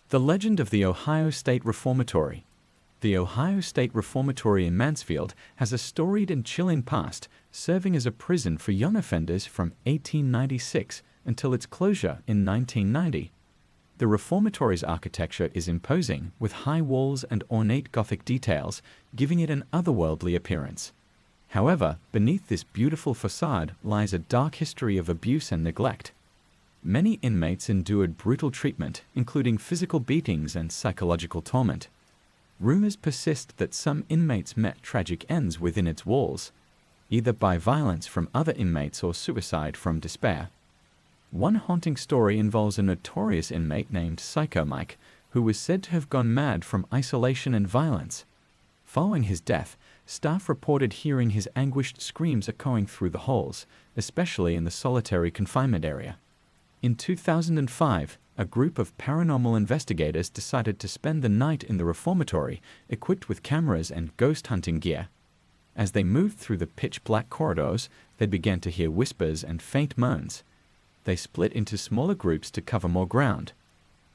The legend of the Ohio State Reformatory. The Ohio State Reformatory in Mansfield has a storied and chilling past, serving as a prison for young offenders from 1896 until its closure in 1990. The reformatory's architecture is imposing, with high walls and ornate Gothic details, giving it an otherworldly appearance. However, beneath this beautiful facade lies a dark history of abuse and neglect. Many inmates endured brutal treatment, including physical beatings and psychological torment. Rumors persist that some inmates met tragic ends within its walls, either by violence from other inmates or suicide from despair. One haunting story involves a notorious inmate named Psycho Mike, who was said to have gone mad from isolation and violence. Following his death, staff reported hearing his anguished screams echoing through the halls, especially in the solitary confinement area. In 2005, a group of paranormal investigators decided to spend the night in the reformatory, equipped with cameras and ghost hunting gear. As they moved through the pitch-black corridors, they began to hear whispers and faint moans. They split into smaller groups to cover more ground.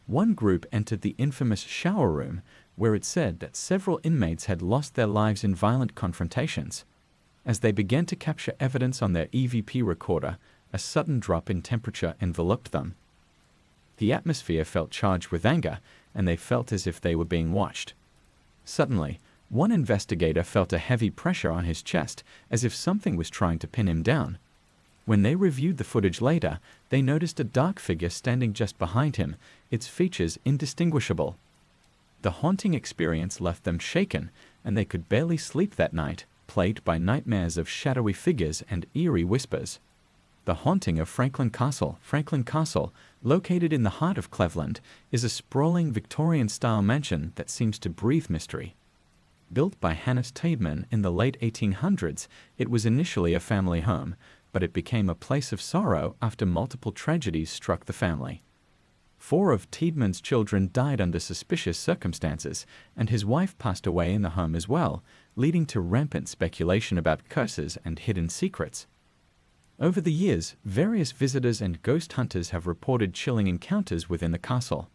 One group entered the infamous shower room, where it said that several inmates had lost their lives in violent confrontations. As they began to capture evidence on their EVP recorder, a sudden drop in temperature enveloped them. The atmosphere felt charged with anger, and they felt as if they were being watched. Suddenly, one investigator felt a heavy pressure on his chest, as if something was trying to pin him down. When they reviewed the footage later, they noticed a dark figure standing just behind him, its features indistinguishable. The haunting experience left them shaken, and they could barely sleep that night, plagued by nightmares of shadowy figures and eerie whispers. The haunting of Franklin Castle, located in the heart of Cleveland, is a sprawling Victorian-style mansion that seems to breathe mystery. Built by Hannes Tiedemann in the late 1800s, it was initially a family home, but it became a place of sorrow after multiple tragedies struck the family. 4 of Tiedemann's children died under suspicious circumstances, and his wife passed away in the home as well, leading to rampant speculation about curses and hidden secrets. Over the years, various visitors and ghost hunters have reported chilling encounters within the castle.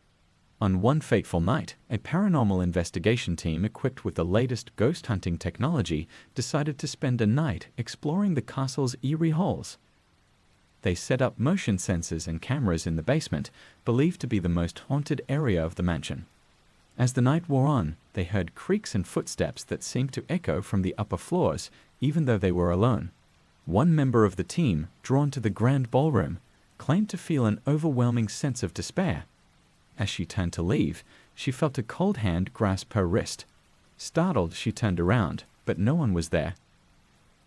On one fateful night, a paranormal investigation team equipped with the latest ghost hunting technology decided to spend a night exploring the castle's eerie halls. They set up motion sensors and cameras in the basement, believed to be the most haunted area of the mansion. As the night wore on, they heard creaks and footsteps that seemed to echo from the upper floors, even though they were alone. One member of the team, drawn to the grand ballroom, claimed to feel an overwhelming sense of despair. As she turned to leave, she felt a cold hand grasp her wrist. Startled, she turned around, but no one was there.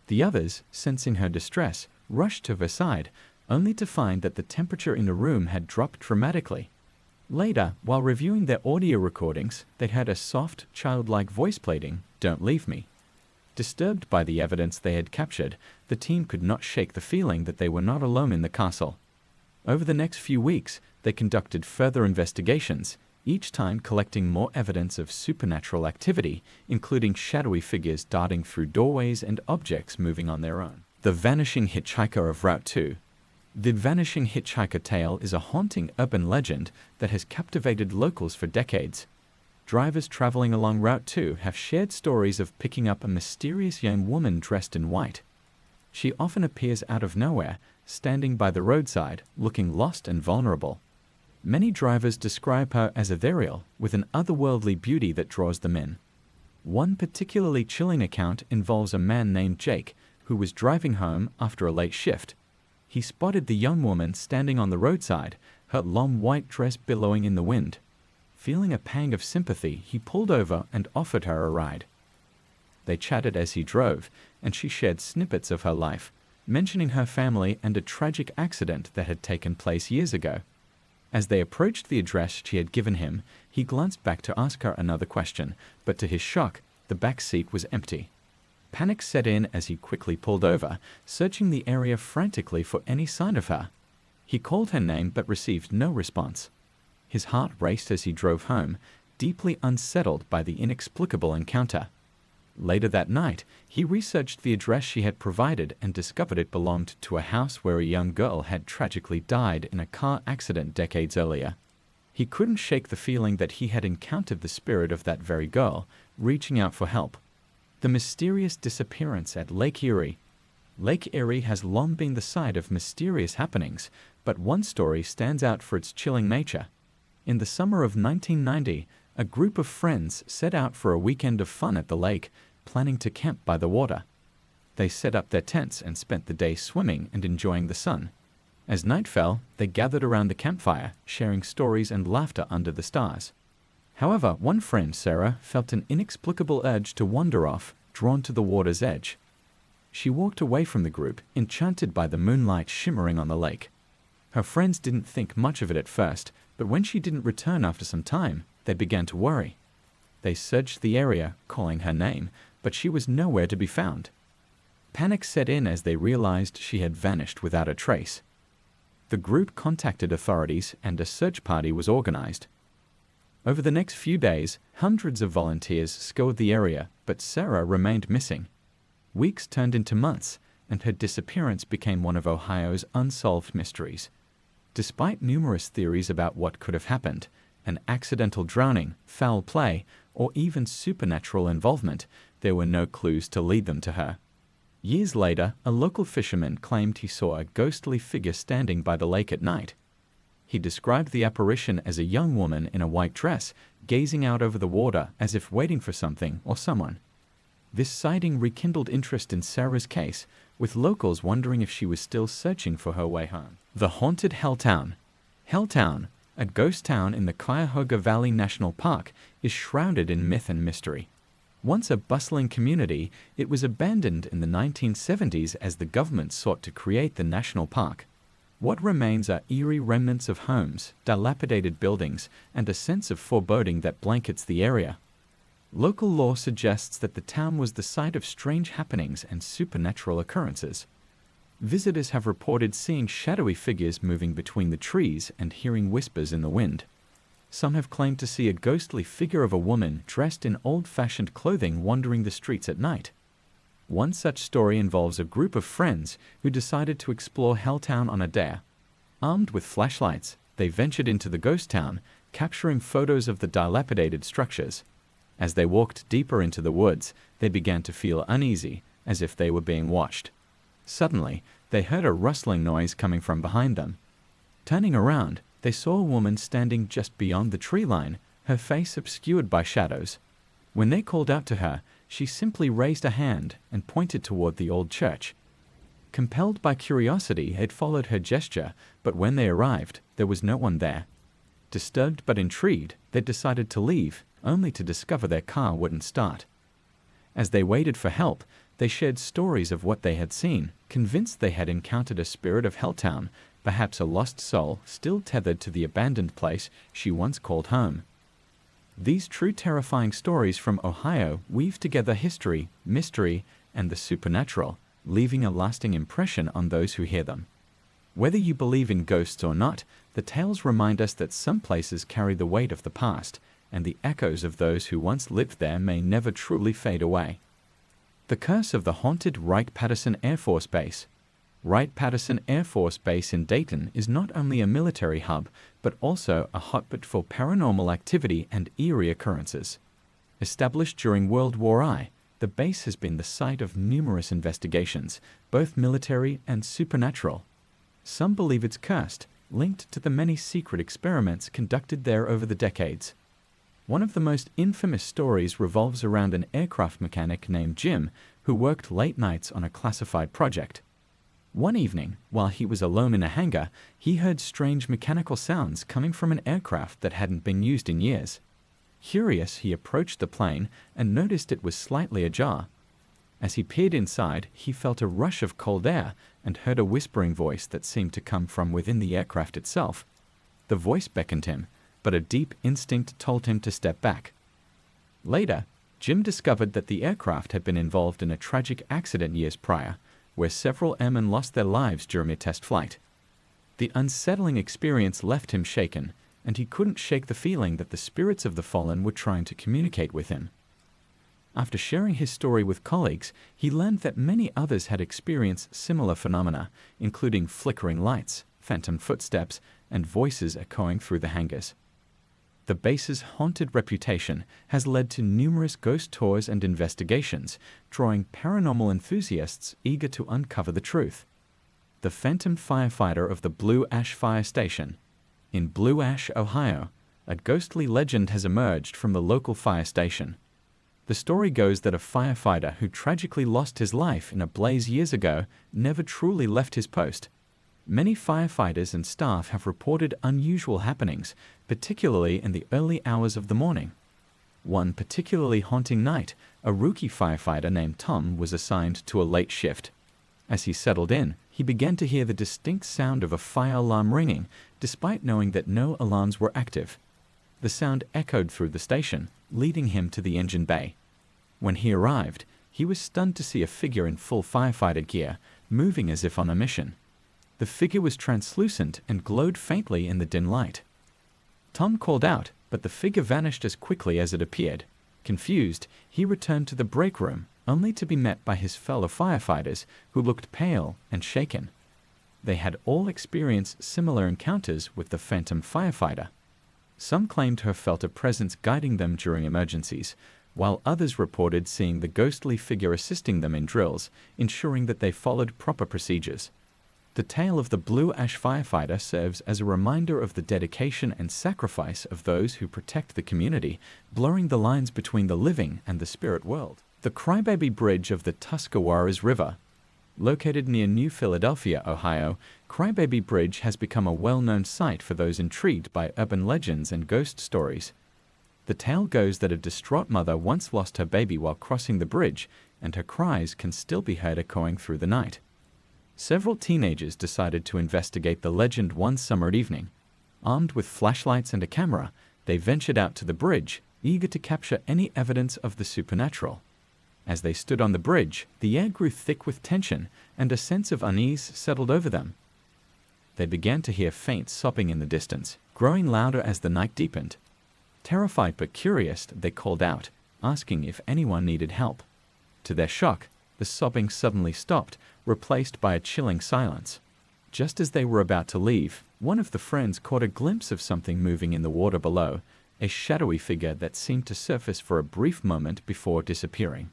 The others, sensing her distress, rushed to her side, only to find that the temperature in the room had dropped dramatically. Later, while reviewing their audio recordings, they heard a soft, childlike voice pleading, "Don't leave me." Disturbed by the evidence they had captured, the team could not shake the feeling that they were not alone in the castle. Over the next few weeks, they conducted further investigations, each time collecting more evidence of supernatural activity, including shadowy figures darting through doorways and objects moving on their own. The Vanishing Hitchhiker of Route 2. The Vanishing Hitchhiker tale is a haunting urban legend that has captivated locals for decades. Drivers traveling along Route 2 have shared stories of picking up a mysterious young woman dressed in white. She often appears out of nowhere, standing by the roadside, looking lost and vulnerable. Many drivers describe her as ethereal, with an otherworldly beauty that draws them in. One particularly chilling account involves a man named Jake, who was driving home after a late shift. He spotted the young woman standing on the roadside, her long white dress billowing in the wind. Feeling a pang of sympathy, he pulled over and offered her a ride. They chatted as he drove, and she shared snippets of her life, mentioning her family and a tragic accident that had taken place years ago. As they approached the address she had given him, he glanced back to ask her another question, but to his shock, the back seat was empty. Panic set in as he quickly pulled over, searching the area frantically for any sign of her. He called her name but received no response. His heart raced as he drove home, deeply unsettled by the inexplicable encounter. Later that night, he researched the address she had provided and discovered it belonged to a house where a young girl had tragically died in a car accident decades earlier. He couldn't shake the feeling that he had encountered the spirit of that very girl, reaching out for help. The mysterious disappearance at Lake Erie. Lake Erie has long been the site of mysterious happenings, but one story stands out for its chilling nature. In the summer of 1990, a group of friends set out for a weekend of fun at the lake, planning to camp by the water. They set up their tents and spent the day swimming and enjoying the sun. As night fell, they gathered around the campfire, sharing stories and laughter under the stars. However, one friend, Sarah, felt an inexplicable urge to wander off, drawn to the water's edge. She walked away from the group, enchanted by the moonlight shimmering on the lake. Her friends didn't think much of it at first, but when she didn't return after some time, they began to worry. They searched the area, calling her name, but she was nowhere to be found. Panic set in as they realized she had vanished without a trace. The group contacted authorities and a search party was organized. Over the next few days, hundreds of volunteers scoured the area, but Sarah remained missing. Weeks turned into months, and her disappearance became one of Ohio's unsolved mysteries. Despite numerous theories about what could have happened, an accidental drowning, foul play, or even supernatural involvement, there were no clues to lead them to her. Years later, a local fisherman claimed he saw a ghostly figure standing by the lake at night. He described the apparition as a young woman in a white dress, gazing out over the water as if waiting for something or someone. This sighting rekindled interest in Sarah's case, with locals wondering if she was still searching for her way home. The haunted Helltown. Helltown, a ghost town in the Cuyahoga Valley National Park, is shrouded in myth and mystery. Once a bustling community, it was abandoned in the 1970s as the government sought to create the national park. What remains are eerie remnants of homes, dilapidated buildings, and a sense of foreboding that blankets the area. Local lore suggests that the town was the site of strange happenings and supernatural occurrences. Visitors have reported seeing shadowy figures moving between the trees and hearing whispers in the wind. Some have claimed to see a ghostly figure of a woman dressed in old-fashioned clothing wandering the streets at night. One such story involves a group of friends who decided to explore Helltown on a dare. Armed with flashlights, they ventured into the ghost town, capturing photos of the dilapidated structures. As they walked deeper into the woods, they began to feel uneasy, as if they were being watched. Suddenly, they heard a rustling noise coming from behind them. Turning around, they saw a woman standing just beyond the tree line, her face obscured by shadows. When they called out to her, she simply raised a hand and pointed toward the old church. Compelled by curiosity, they followed her gesture, but when they arrived, there was no one there. Disturbed but intrigued, they decided to leave, only to discover their car wouldn't start. As they waited for help, they shared stories of what they had seen, convinced they had encountered a spirit of Helltown, perhaps a lost soul still tethered to the abandoned place she once called home. These true terrifying stories from Ohio weave together history, mystery, and the supernatural, leaving a lasting impression on those who hear them. Whether you believe in ghosts or not, the tales remind us that some places carry the weight of the past, and the echoes of those who once lived there may never truly fade away. The curse of the haunted Wright-Patterson Air Force Base. Wright-Patterson Air Force Base in Dayton is not only a military hub, but also a hotbed for paranormal activity and eerie occurrences. Established during World War I, the base has been the site of numerous investigations, both military and supernatural. Some believe it's cursed, linked to the many secret experiments conducted there over the decades. One of the most infamous stories revolves around an aircraft mechanic named Jim, who worked late nights on a classified project. One evening, while he was alone in a hangar, he heard strange mechanical sounds coming from an aircraft that hadn't been used in years. Curious, he approached the plane and noticed it was slightly ajar. As he peered inside, he felt a rush of cold air and heard a whispering voice that seemed to come from within the aircraft itself. The voice beckoned him, but a deep instinct told him to step back. Later, Jim discovered that the aircraft had been involved in a tragic accident years prior, where several airmen lost their lives during a test flight. The unsettling experience left him shaken, and he couldn't shake the feeling that the spirits of the fallen were trying to communicate with him. After sharing his story with colleagues, he learned that many others had experienced similar phenomena, including flickering lights, phantom footsteps, and voices echoing through the hangars. The base's haunted reputation has led to numerous ghost tours and investigations, drawing paranormal enthusiasts eager to uncover the truth. The phantom firefighter of the Blue Ash Fire Station. In Blue Ash, Ohio, a ghostly legend has emerged from the local fire station. The story goes that a firefighter who tragically lost his life in a blaze years ago never truly left his post. Many firefighters and staff have reported unusual happenings, particularly in the early hours of the morning. One particularly haunting night, a rookie firefighter named Tom was assigned to a late shift. As he settled in, he began to hear the distinct sound of a fire alarm ringing, despite knowing that no alarms were active. The sound echoed through the station, leading him to the engine bay. When he arrived, he was stunned to see a figure in full firefighter gear, moving as if on a mission. The figure was translucent and glowed faintly in the dim light. Tom called out, but the figure vanished as quickly as it appeared. Confused, he returned to the break room, only to be met by his fellow firefighters, who looked pale and shaken. They had all experienced similar encounters with the phantom firefighter. Some claimed to have felt a presence guiding them during emergencies, while others reported seeing the ghostly figure assisting them in drills, ensuring that they followed proper procedures. The tale of the Blue Ash firefighter serves as a reminder of the dedication and sacrifice of those who protect the community, blurring the lines between the living and the spirit world. The Crybaby Bridge of the Tuscarawas River. Located near New Philadelphia, Ohio, Crybaby Bridge has become a well-known sight for those intrigued by urban legends and ghost stories. The tale goes that a distraught mother once lost her baby while crossing the bridge, and her cries can still be heard echoing through the night. Several teenagers decided to investigate the legend one summer evening. Armed with flashlights and a camera, they ventured out to the bridge, eager to capture any evidence of the supernatural. As they stood on the bridge, the air grew thick with tension, and a sense of unease settled over them. They began to hear faint sobbing in the distance, growing louder as the night deepened. Terrified but curious, they called out, asking if anyone needed help. To their shock, the sobbing suddenly stopped, replaced by a chilling silence. Just as they were about to leave, one of the friends caught a glimpse of something moving in the water below, a shadowy figure that seemed to surface for a brief moment before disappearing.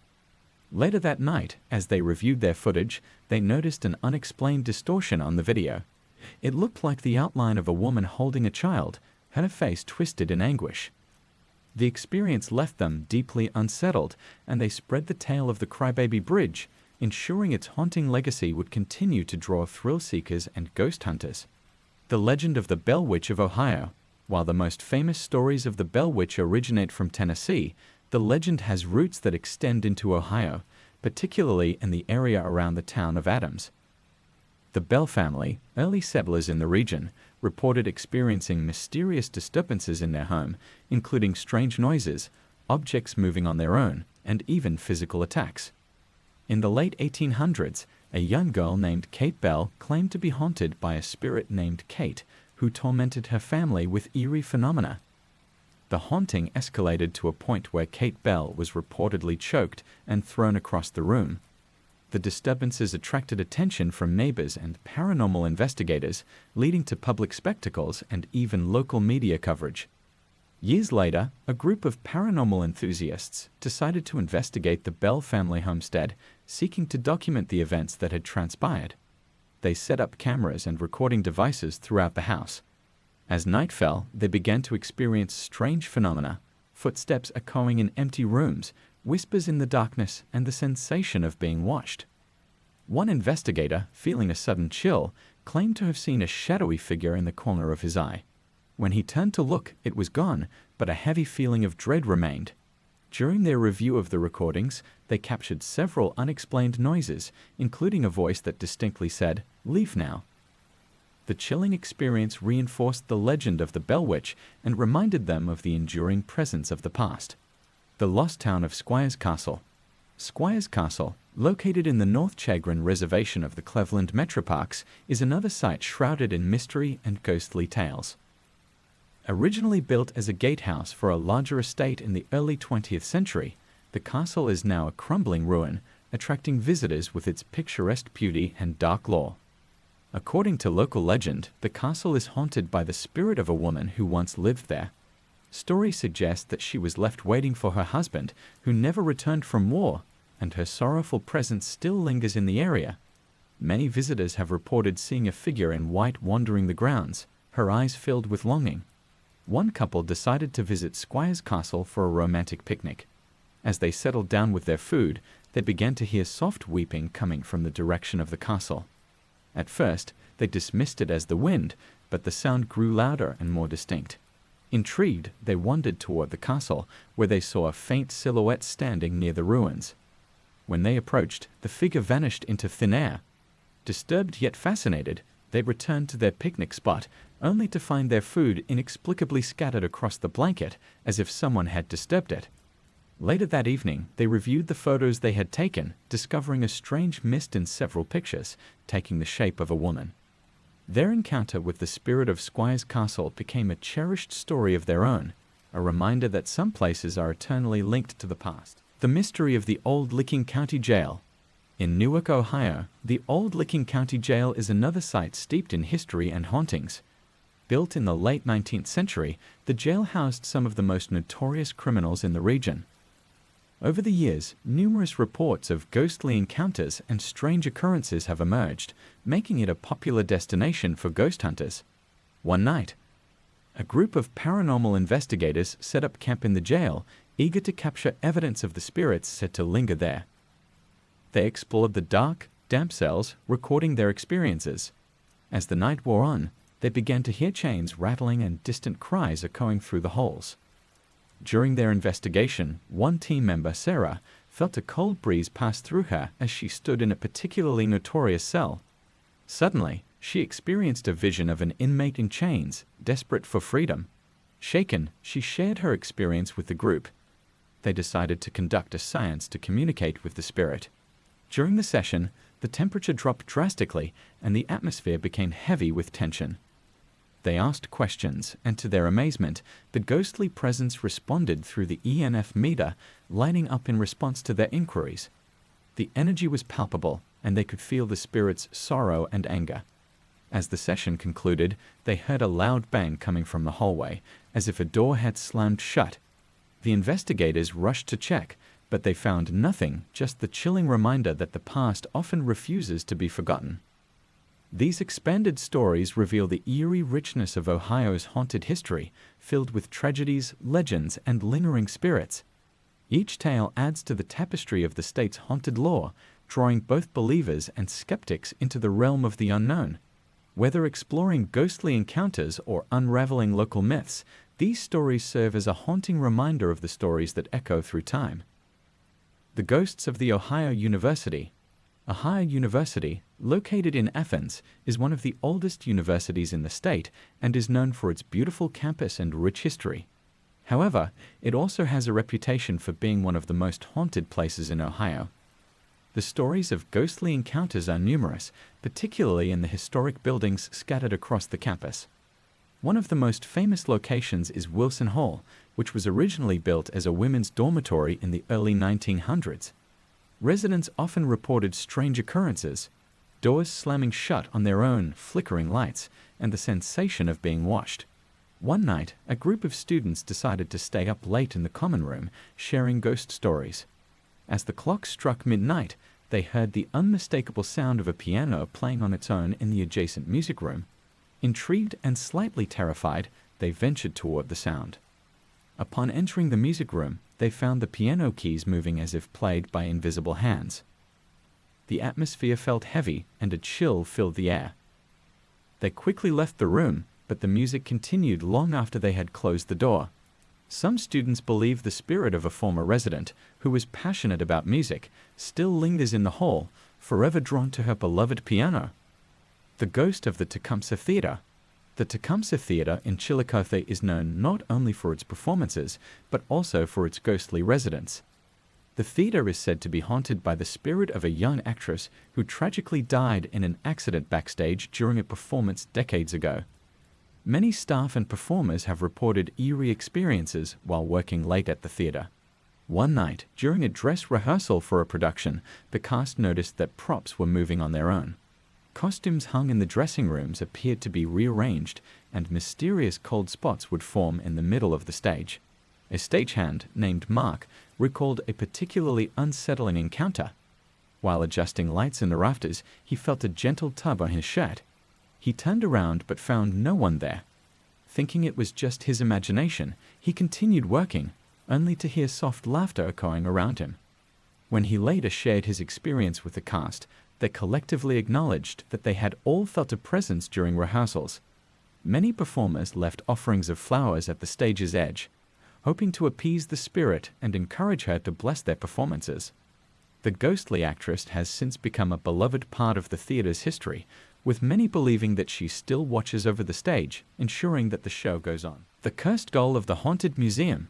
Later that night, as they reviewed their footage, they noticed an unexplained distortion on the video. It looked like the outline of a woman holding a child, her face twisted in anguish. The experience left them deeply unsettled, and they spread the tale of the Crybaby Bridge, ensuring its haunting legacy would continue to draw thrill-seekers and ghost hunters. The legend of the Bell Witch of Ohio. While the most famous stories of the Bell Witch originate from Tennessee, the legend has roots that extend into Ohio, particularly in the area around the town of Adams. The Bell family, early settlers in the region, reported experiencing mysterious disturbances in their home, including strange noises, objects moving on their own, and even physical attacks. In the late 1800s, a young girl named Kate Bell claimed to be haunted by a spirit named Kate, who tormented her family with eerie phenomena. The haunting escalated to a point where Kate Bell was reportedly choked and thrown across the room. The disturbances attracted attention from neighbors and paranormal investigators, leading to public spectacles and even local media coverage. Years later, a group of paranormal enthusiasts decided to investigate the Bell family homestead, seeking to document the events that had transpired. They set up cameras and recording devices throughout the house. As night fell, they began to experience strange phenomena, footsteps echoing in empty rooms, whispers in the darkness, and the sensation of being watched. One investigator, feeling a sudden chill, claimed to have seen a shadowy figure in the corner of his eye. When he turned to look, it was gone, but a heavy feeling of dread remained. During their review of the recordings, they captured several unexplained noises, including a voice that distinctly said, "Leave now." The chilling experience reinforced the legend of the Bell Witch and reminded them of the enduring presence of the past. The lost town of Squires Castle. Squires Castle, located in the North Chagrin Reservation of the Cleveland Metroparks, is another site shrouded in mystery and ghostly tales. Originally built as a gatehouse for a larger estate in the early 20th century, the castle is now a crumbling ruin, attracting visitors with its picturesque beauty and dark lore. According to local legend, the castle is haunted by the spirit of a woman who once lived there. Stories suggest that she was left waiting for her husband, who never returned from war, and her sorrowful presence still lingers in the area. Many visitors have reported seeing a figure in white wandering the grounds, her eyes filled with longing. One couple decided to visit Squire's Castle for a romantic picnic. As they settled down with their food, they began to hear soft weeping coming from the direction of the castle. At first, they dismissed it as the wind, but the sound grew louder and more distinct. Intrigued, they wandered toward the castle, where they saw a faint silhouette standing near the ruins. When they approached, the figure vanished into thin air. Disturbed yet fascinated, they returned to their picnic spot, only to find their food inexplicably scattered across the blanket, as if someone had disturbed it. Later that evening, they reviewed the photos they had taken, discovering a strange mist in several pictures, taking the shape of a woman. Their encounter with the spirit of Squire's Castle became a cherished story of their own, a reminder that some places are eternally linked to the past. The mystery of the Old Licking County Jail. In Newark, Ohio, the Old Licking County Jail is another site steeped in history and hauntings. Built in the late 19th century, the jail housed some of the most notorious criminals in the region. Over the years, numerous reports of ghostly encounters and strange occurrences have emerged, making it a popular destination for ghost hunters. One night, a group of paranormal investigators set up camp in the jail, eager to capture evidence of the spirits said to linger there. They explored the dark, damp cells, recording their experiences. As the night wore on, they began to hear chains rattling and distant cries echoing through the holes. During their investigation, one team member, Sarah, felt a cold breeze pass through her as she stood in a particularly notorious cell. Suddenly, she experienced a vision of an inmate in chains, desperate for freedom. Shaken, she shared her experience with the group. They decided to conduct a seance to communicate with the spirit. During the session, the temperature dropped drastically and the atmosphere became heavy with tension. They asked questions, and to their amazement, the ghostly presence responded through the EMF meter, lighting up in response to their inquiries. The energy was palpable, and they could feel the spirit's sorrow and anger. As the session concluded, they heard a loud bang coming from the hallway, as if a door had slammed shut. The investigators rushed to check, but they found nothing, just the chilling reminder that the past often refuses to be forgotten. These expanded stories reveal the eerie richness of Ohio's haunted history, filled with tragedies, legends, and lingering spirits. Each tale adds to the tapestry of the state's haunted lore, drawing both believers and skeptics into the realm of the unknown. Whether exploring ghostly encounters or unraveling local myths, these stories serve as a haunting reminder of the stories that echo through time. The Ghosts of the Ohio University. Ohio University, located in Athens, is one of the oldest universities in the state and is known for its beautiful campus and rich history. However, it also has a reputation for being one of the most haunted places in Ohio. The stories of ghostly encounters are numerous, particularly in the historic buildings scattered across the campus. One of the most famous locations is Wilson Hall, which was originally built as a women's dormitory in the early 1900s. Residents often reported strange occurrences, doors slamming shut on their own, flickering lights, and the sensation of being watched. One night, a group of students decided to stay up late in the common room, sharing ghost stories. As the clock struck midnight, they heard the unmistakable sound of a piano playing on its own in the adjacent music room. Intrigued and slightly terrified, they ventured toward the sound. Upon entering the music room, they found the piano keys moving as if played by invisible hands. The atmosphere felt heavy, and a chill filled the air. They quickly left the room, but the music continued long after they had closed the door. Some students believe the spirit of a former resident, who was passionate about music, still lingers in the hall, forever drawn to her beloved piano. The ghost of the Tecumseh Theater. The Tecumseh Theater in Chillicothe is known not only for its performances, but also for its ghostly residents. The theater is said to be haunted by the spirit of a young actress who tragically died in an accident backstage during a performance decades ago. Many staff and performers have reported eerie experiences while working late at the theater. One night, during a dress rehearsal for a production, the cast noticed that props were moving on their own. Costumes hung in the dressing rooms appeared to be rearranged, and mysterious cold spots would form in the middle of the stage. A stagehand named Mark recalled a particularly unsettling encounter. While adjusting lights in the rafters, he felt a gentle tug on his shirt. He turned around but found no one there. Thinking it was just his imagination, he continued working, only to hear soft laughter echoing around him. When he later shared his experience with the cast, they collectively acknowledged that they had all felt a presence during rehearsals. Many performers left offerings of flowers at the stage's edge, hoping to appease the spirit and encourage her to bless their performances. The ghostly actress has since become a beloved part of the theater's history, with many believing that she still watches over the stage, ensuring that the show goes on. The Cursed Doll of the Haunted Museum.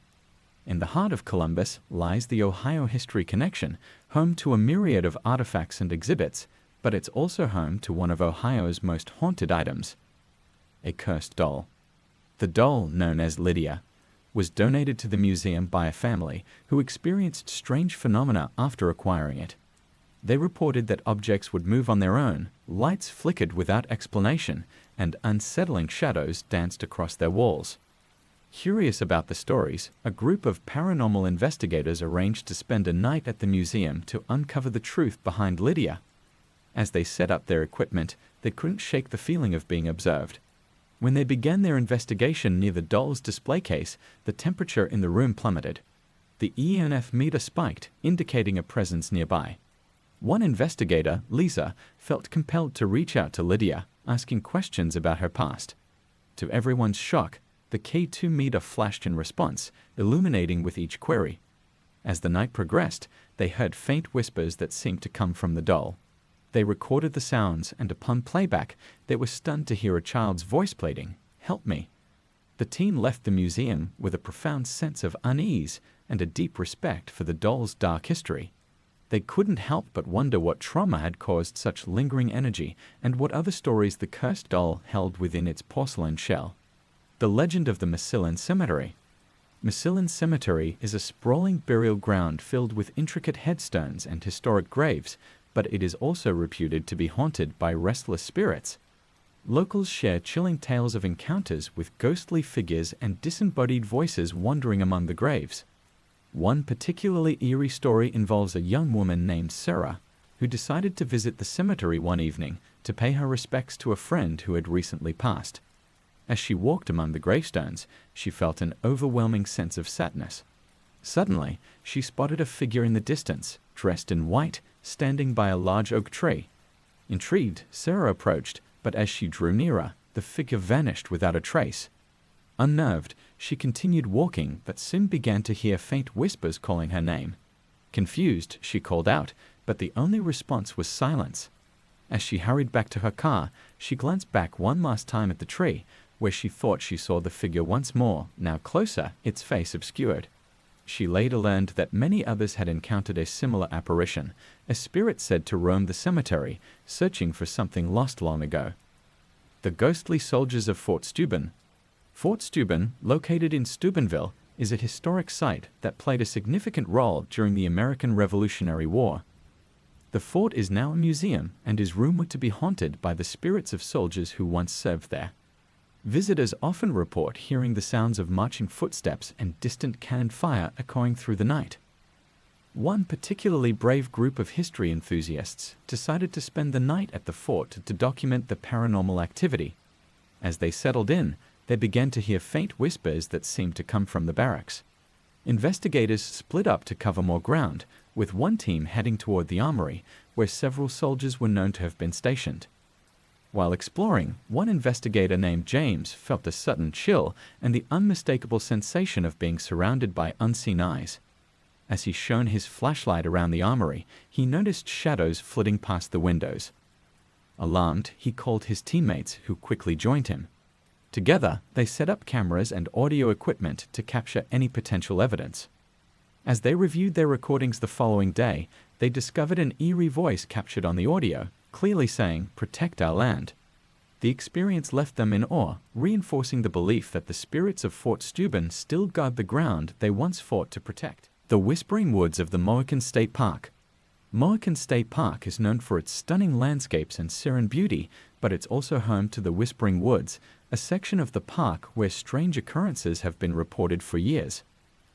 In the heart of Columbus lies the Ohio History Connection, home to a myriad of artifacts and exhibits, but it's also home to one of Ohio's most haunted items, a cursed doll. The doll, known as Lydia, was donated to the museum by a family who experienced strange phenomena after acquiring it. They reported that objects would move on their own, lights flickered without explanation, and unsettling shadows danced across their walls. Curious about the stories, a group of paranormal investigators arranged to spend a night at the museum to uncover the truth behind Lydia. As they set up their equipment, they couldn't shake the feeling of being observed. When they began their investigation near the doll's display case, the temperature in the room plummeted. The EMF meter spiked, indicating a presence nearby. One investigator, Lisa, felt compelled to reach out to Lydia, asking questions about her past. To everyone's shock, the K2 meter flashed in response, illuminating with each query. As the night progressed, they heard faint whispers that seemed to come from the doll. They recorded the sounds, and upon playback, they were stunned to hear a child's voice pleading, "Help me." The team left the museum with a profound sense of unease and a deep respect for the doll's dark history. They couldn't help but wonder what trauma had caused such lingering energy and what other stories the cursed doll held within its porcelain shell. The legend of the Mansfield Cemetery. Mansfield Cemetery is a sprawling burial ground filled with intricate headstones and historic graves, but it is also reputed to be haunted by restless spirits. Locals share chilling tales of encounters with ghostly figures and disembodied voices wandering among the graves. One particularly eerie story involves a young woman named Sarah, who decided to visit the cemetery one evening to pay her respects to a friend who had recently passed. As she walked among the gravestones, she felt an overwhelming sense of sadness. Suddenly, she spotted a figure in the distance, dressed in white, standing by a large oak tree. Intrigued, Sarah approached, but as she drew nearer, the figure vanished without a trace. Unnerved, she continued walking, but soon began to hear faint whispers calling her name. Confused, she called out, but the only response was silence. As she hurried back to her car, she glanced back one last time at the tree, where she thought she saw the figure once more, now closer, its face obscured. She later learned that many others had encountered a similar apparition, a spirit said to roam the cemetery, searching for something lost long ago. The ghostly soldiers of Fort Steuben. Fort Steuben, located in Steubenville, is a historic site that played a significant role during the American Revolutionary War. The fort is now a museum and is rumored to be haunted by the spirits of soldiers who once served there. Visitors often report hearing the sounds of marching footsteps and distant cannon fire echoing through the night. One particularly brave group of history enthusiasts decided to spend the night at the fort to document the paranormal activity. As they settled in, they began to hear faint whispers that seemed to come from the barracks. Investigators split up to cover more ground, with one team heading toward the armory, where several soldiers were known to have been stationed. While exploring, one investigator named James felt a sudden chill and the unmistakable sensation of being surrounded by unseen eyes. As he shone his flashlight around the armory, he noticed shadows flitting past the windows. Alarmed, he called his teammates, who quickly joined him. Together, they set up cameras and audio equipment to capture any potential evidence. As they reviewed their recordings the following day, they discovered an eerie voice captured on the audio, clearly saying, "Protect our land." The experience left them in awe, reinforcing the belief that the spirits of Fort Steuben still guard the ground they once fought to protect. The Whispering Woods of the Mohican State Park. Mohican State Park is known for its stunning landscapes and serene beauty, but it's also home to the Whispering Woods, a section of the park where strange occurrences have been reported for years.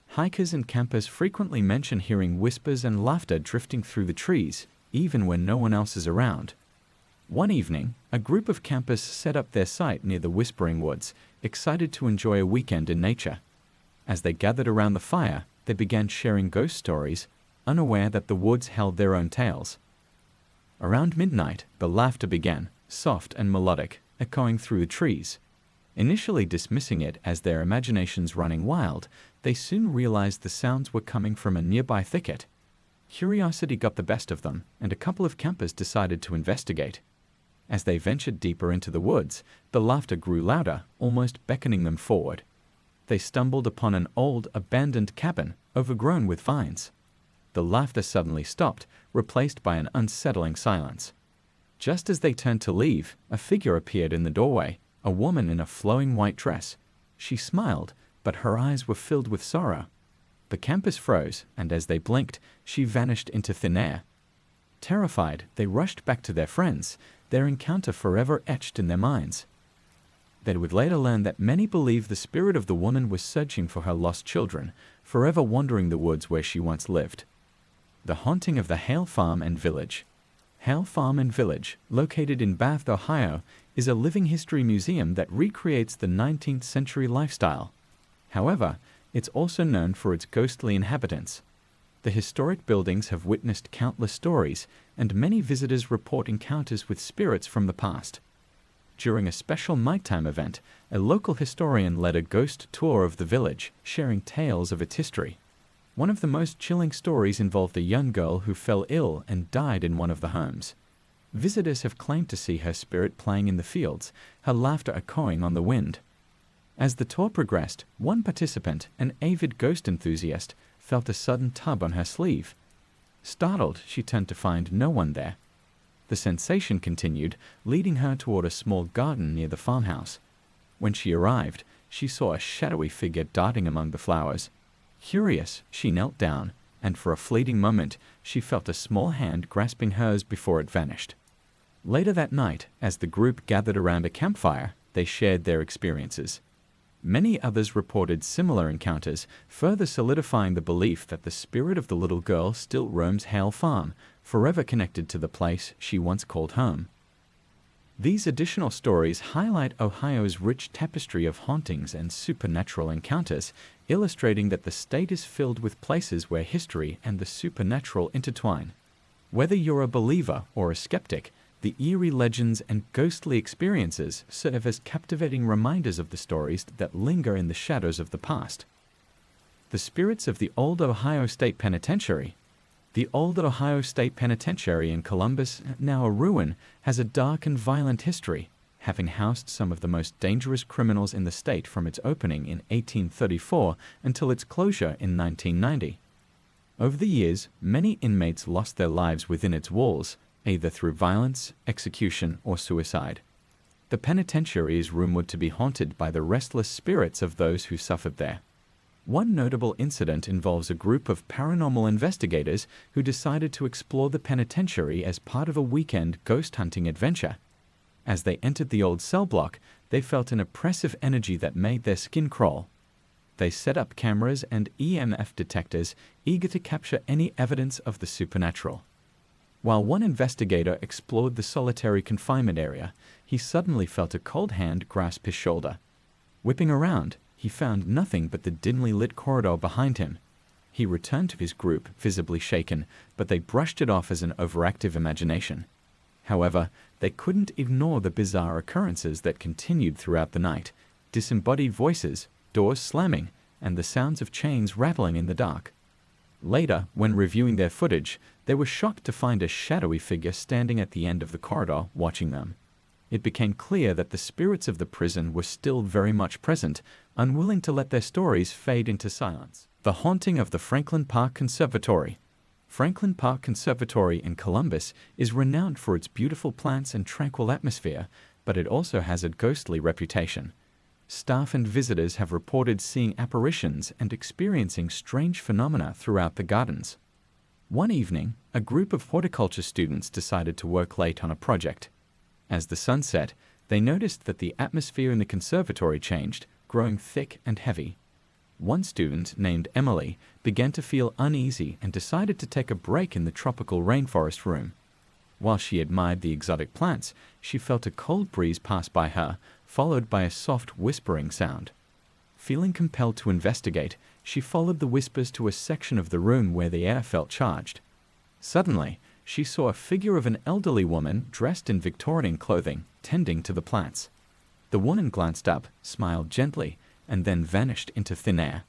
Hikers and campers frequently mention hearing whispers and laughter drifting through the trees, even when no one else is around. One evening, a group of campers set up their site near the Whispering Woods, excited to enjoy a weekend in nature. As they gathered around the fire, they began sharing ghost stories, unaware that the woods held their own tales. Around midnight, the laughter began, soft and melodic, echoing through the trees. Initially dismissing it as their imaginations running wild, they soon realized the sounds were coming from a nearby thicket. Curiosity got the best of them, and a couple of campers decided to investigate. As they ventured deeper into the woods, the laughter grew louder, almost beckoning them forward. They stumbled upon an old, abandoned cabin, overgrown with vines. The laughter suddenly stopped, replaced by an unsettling silence. Just as they turned to leave, a figure appeared in the doorway, a woman in a flowing white dress. She smiled, but her eyes were filled with sorrow. The campers froze, and as they blinked, she vanished into thin air. Terrified, they rushed back to their friends, their encounter forever etched in their minds. They would later learn that many believe the spirit of the woman was searching for her lost children, forever wandering the woods where she once lived. The haunting of the Hale Farm and Village. Hale Farm and Village, located in Bath, Ohio, is a living history museum that recreates the 19th century lifestyle. However, it's also known for its ghostly inhabitants. The historic buildings have witnessed countless stories, and many visitors report encounters with spirits from the past. During a special nighttime event, a local historian led a ghost tour of the village, sharing tales of its history. One of the most chilling stories involved a young girl who fell ill and died in one of the homes. Visitors have claimed to see her spirit playing in the fields, her laughter echoing on the wind. As the tour progressed, one participant, an avid ghost enthusiast, felt a sudden tug on her sleeve. Startled, she turned to find no one there. The sensation continued, leading her toward a small garden near the farmhouse. When she arrived, she saw a shadowy figure darting among the flowers. Curious, she knelt down, and for a fleeting moment, she felt a small hand grasping hers before it vanished. Later that night, as the group gathered around a campfire, they shared their experiences. Many others reported similar encounters, further solidifying the belief that the spirit of the little girl still roams Hale Farm, forever connected to the place she once called home. These additional stories highlight Ohio's rich tapestry of hauntings and supernatural encounters, illustrating that the state is filled with places where history and the supernatural intertwine. Whether you're a believer or a skeptic, the eerie legends and ghostly experiences serve as captivating reminders of the stories that linger in the shadows of the past. The spirits of the old Ohio State Penitentiary. The old Ohio State Penitentiary in Columbus, now a ruin, has a dark and violent history, having housed some of the most dangerous criminals in the state from its opening in 1834 until its closure in 1990. Over the years, many inmates lost their lives within its walls, either through violence, execution, or suicide. The penitentiary is rumored to be haunted by the restless spirits of those who suffered there. One notable incident involves a group of paranormal investigators who decided to explore the penitentiary as part of a weekend ghost hunting adventure. As they entered the old cell block, they felt an oppressive energy that made their skin crawl. They set up cameras and EMF detectors, eager to capture any evidence of the supernatural. While one investigator explored the solitary confinement area, he suddenly felt a cold hand grasp his shoulder. Whipping around, he found nothing but the dimly lit corridor behind him. He returned to his group, visibly shaken, but they brushed it off as an overactive imagination. However, they couldn't ignore the bizarre occurrences that continued throughout the night: disembodied voices, doors slamming, and the sounds of chains rattling in the dark. Later, when reviewing their footage, they were shocked to find a shadowy figure standing at the end of the corridor, watching them. It became clear that the spirits of the prison were still very much present, unwilling to let their stories fade into silence. The haunting of the Franklin Park Conservatory. Franklin Park Conservatory in Columbus is renowned for its beautiful plants and tranquil atmosphere, but it also has a ghostly reputation. Staff and visitors have reported seeing apparitions and experiencing strange phenomena throughout the gardens. One evening, a group of horticulture students decided to work late on a project. As the sun set, They noticed that the atmosphere in the conservatory changed, growing thick and heavy. One student, named Emily, began to feel uneasy and decided to take a break in the tropical rainforest room. While she admired the exotic plants, she felt a cold breeze pass by her, followed by a soft whispering sound. Feeling compelled to investigate, she followed the whispers to a section of the room where the air felt charged. Suddenly, she saw a figure of an elderly woman dressed in Victorian clothing, tending to the plants. The woman glanced up, smiled gently, and then vanished into thin air.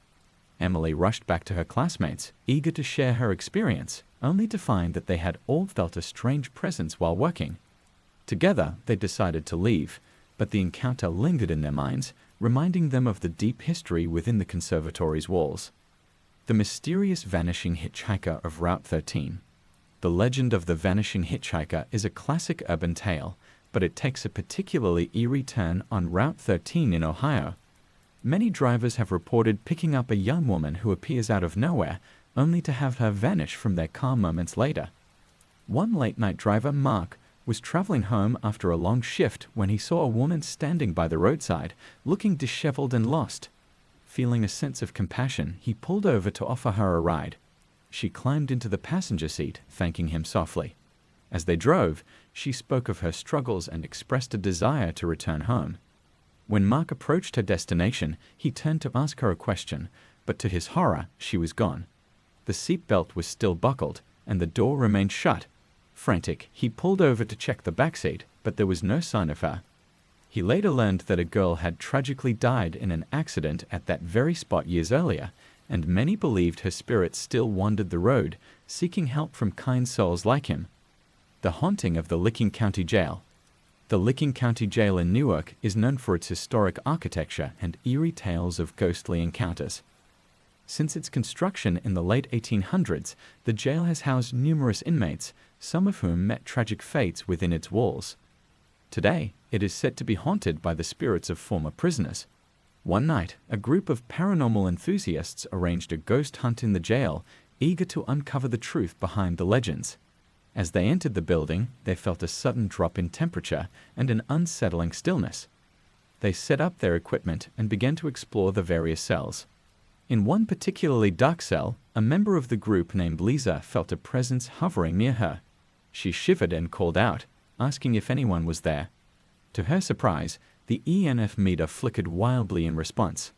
Emily rushed back to her classmates, eager to share her experience, only to find that they had all felt a strange presence while working. Together, they decided to leave, but the encounter lingered in their minds, reminding them of the deep history within the conservatory's walls. The mysterious vanishing hitchhiker of Route 13. The legend of the vanishing hitchhiker is a classic urban tale, but it takes a particularly eerie turn on Route 13 in Ohio. Many drivers have reported picking up a young woman who appears out of nowhere, only to have her vanish from their car moments later. One late-night driver, Mark, was traveling home after a long shift when he saw a woman standing by the roadside, looking disheveled and lost. Feeling a sense of compassion, he pulled over to offer her a ride. She climbed into the passenger seat, thanking him softly. As they drove, she spoke of her struggles and expressed a desire to return home. When Mark approached her destination, he turned to ask her a question, but to his horror, she was gone. The seatbelt was still buckled, and the door remained shut. Frantic, he pulled over to check the backseat, but there was no sign of her. He later learned that a girl had tragically died in an accident at that very spot years earlier, and many believed her spirit still wandered the road, seeking help from kind souls like him. The haunting of the Licking County Jail. The Licking County Jail in Newark is known for its historic architecture and eerie tales of ghostly encounters. Since its construction in the late 1800s, the jail has housed numerous inmates, some of whom met tragic fates within its walls. Today, it is said to be haunted by the spirits of former prisoners. One night, a group of paranormal enthusiasts arranged a ghost hunt in the jail, eager to uncover the truth behind the legends. As they entered the building, they felt a sudden drop in temperature and an unsettling stillness. They set up their equipment and began to explore the various cells. In one particularly dark cell, a member of the group named Lisa felt a presence hovering near her. She shivered and called out, asking if anyone was there. To her surprise, the EMF meter flickered wildly in response.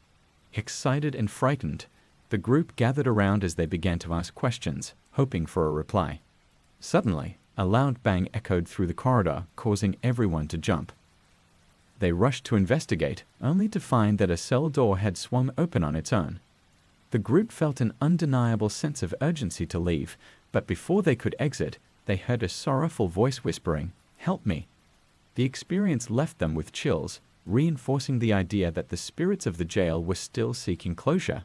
Excited and frightened, the group gathered around as they began to ask questions, hoping for a reply. Suddenly, a loud bang echoed through the corridor, causing everyone to jump. They rushed to investigate, only to find that a cell door had swung open on its own. The group felt an undeniable sense of urgency to leave, but before they could exit, they heard a sorrowful voice whispering, "Help me." The experience left them with chills, reinforcing the idea that the spirits of the jail were still seeking closure.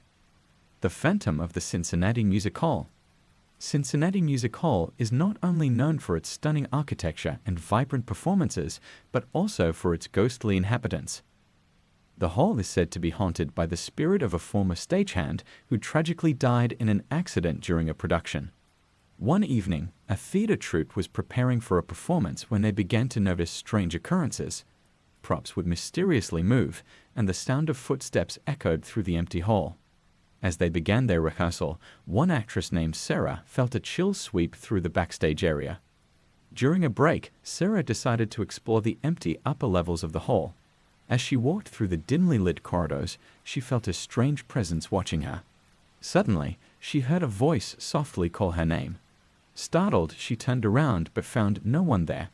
The Phantom of the Cincinnati Music Hall. Cincinnati Music Hall is not only known for its stunning architecture and vibrant performances, but also for its ghostly inhabitants. The hall is said to be haunted by the spirit of a former stagehand who tragically died in an accident during a production. One evening, a theater troupe was preparing for a performance when they began to notice strange occurrences. Props would mysteriously move, and the sound of footsteps echoed through the empty hall. As they began their rehearsal, one actress named Sarah felt a chill sweep through the backstage area. During a break, Sarah decided to explore the empty upper levels of the hall. As she walked through the dimly lit corridors, she felt a strange presence watching her. Suddenly, she heard a voice softly call her name. Startled, she turned around but found no one there.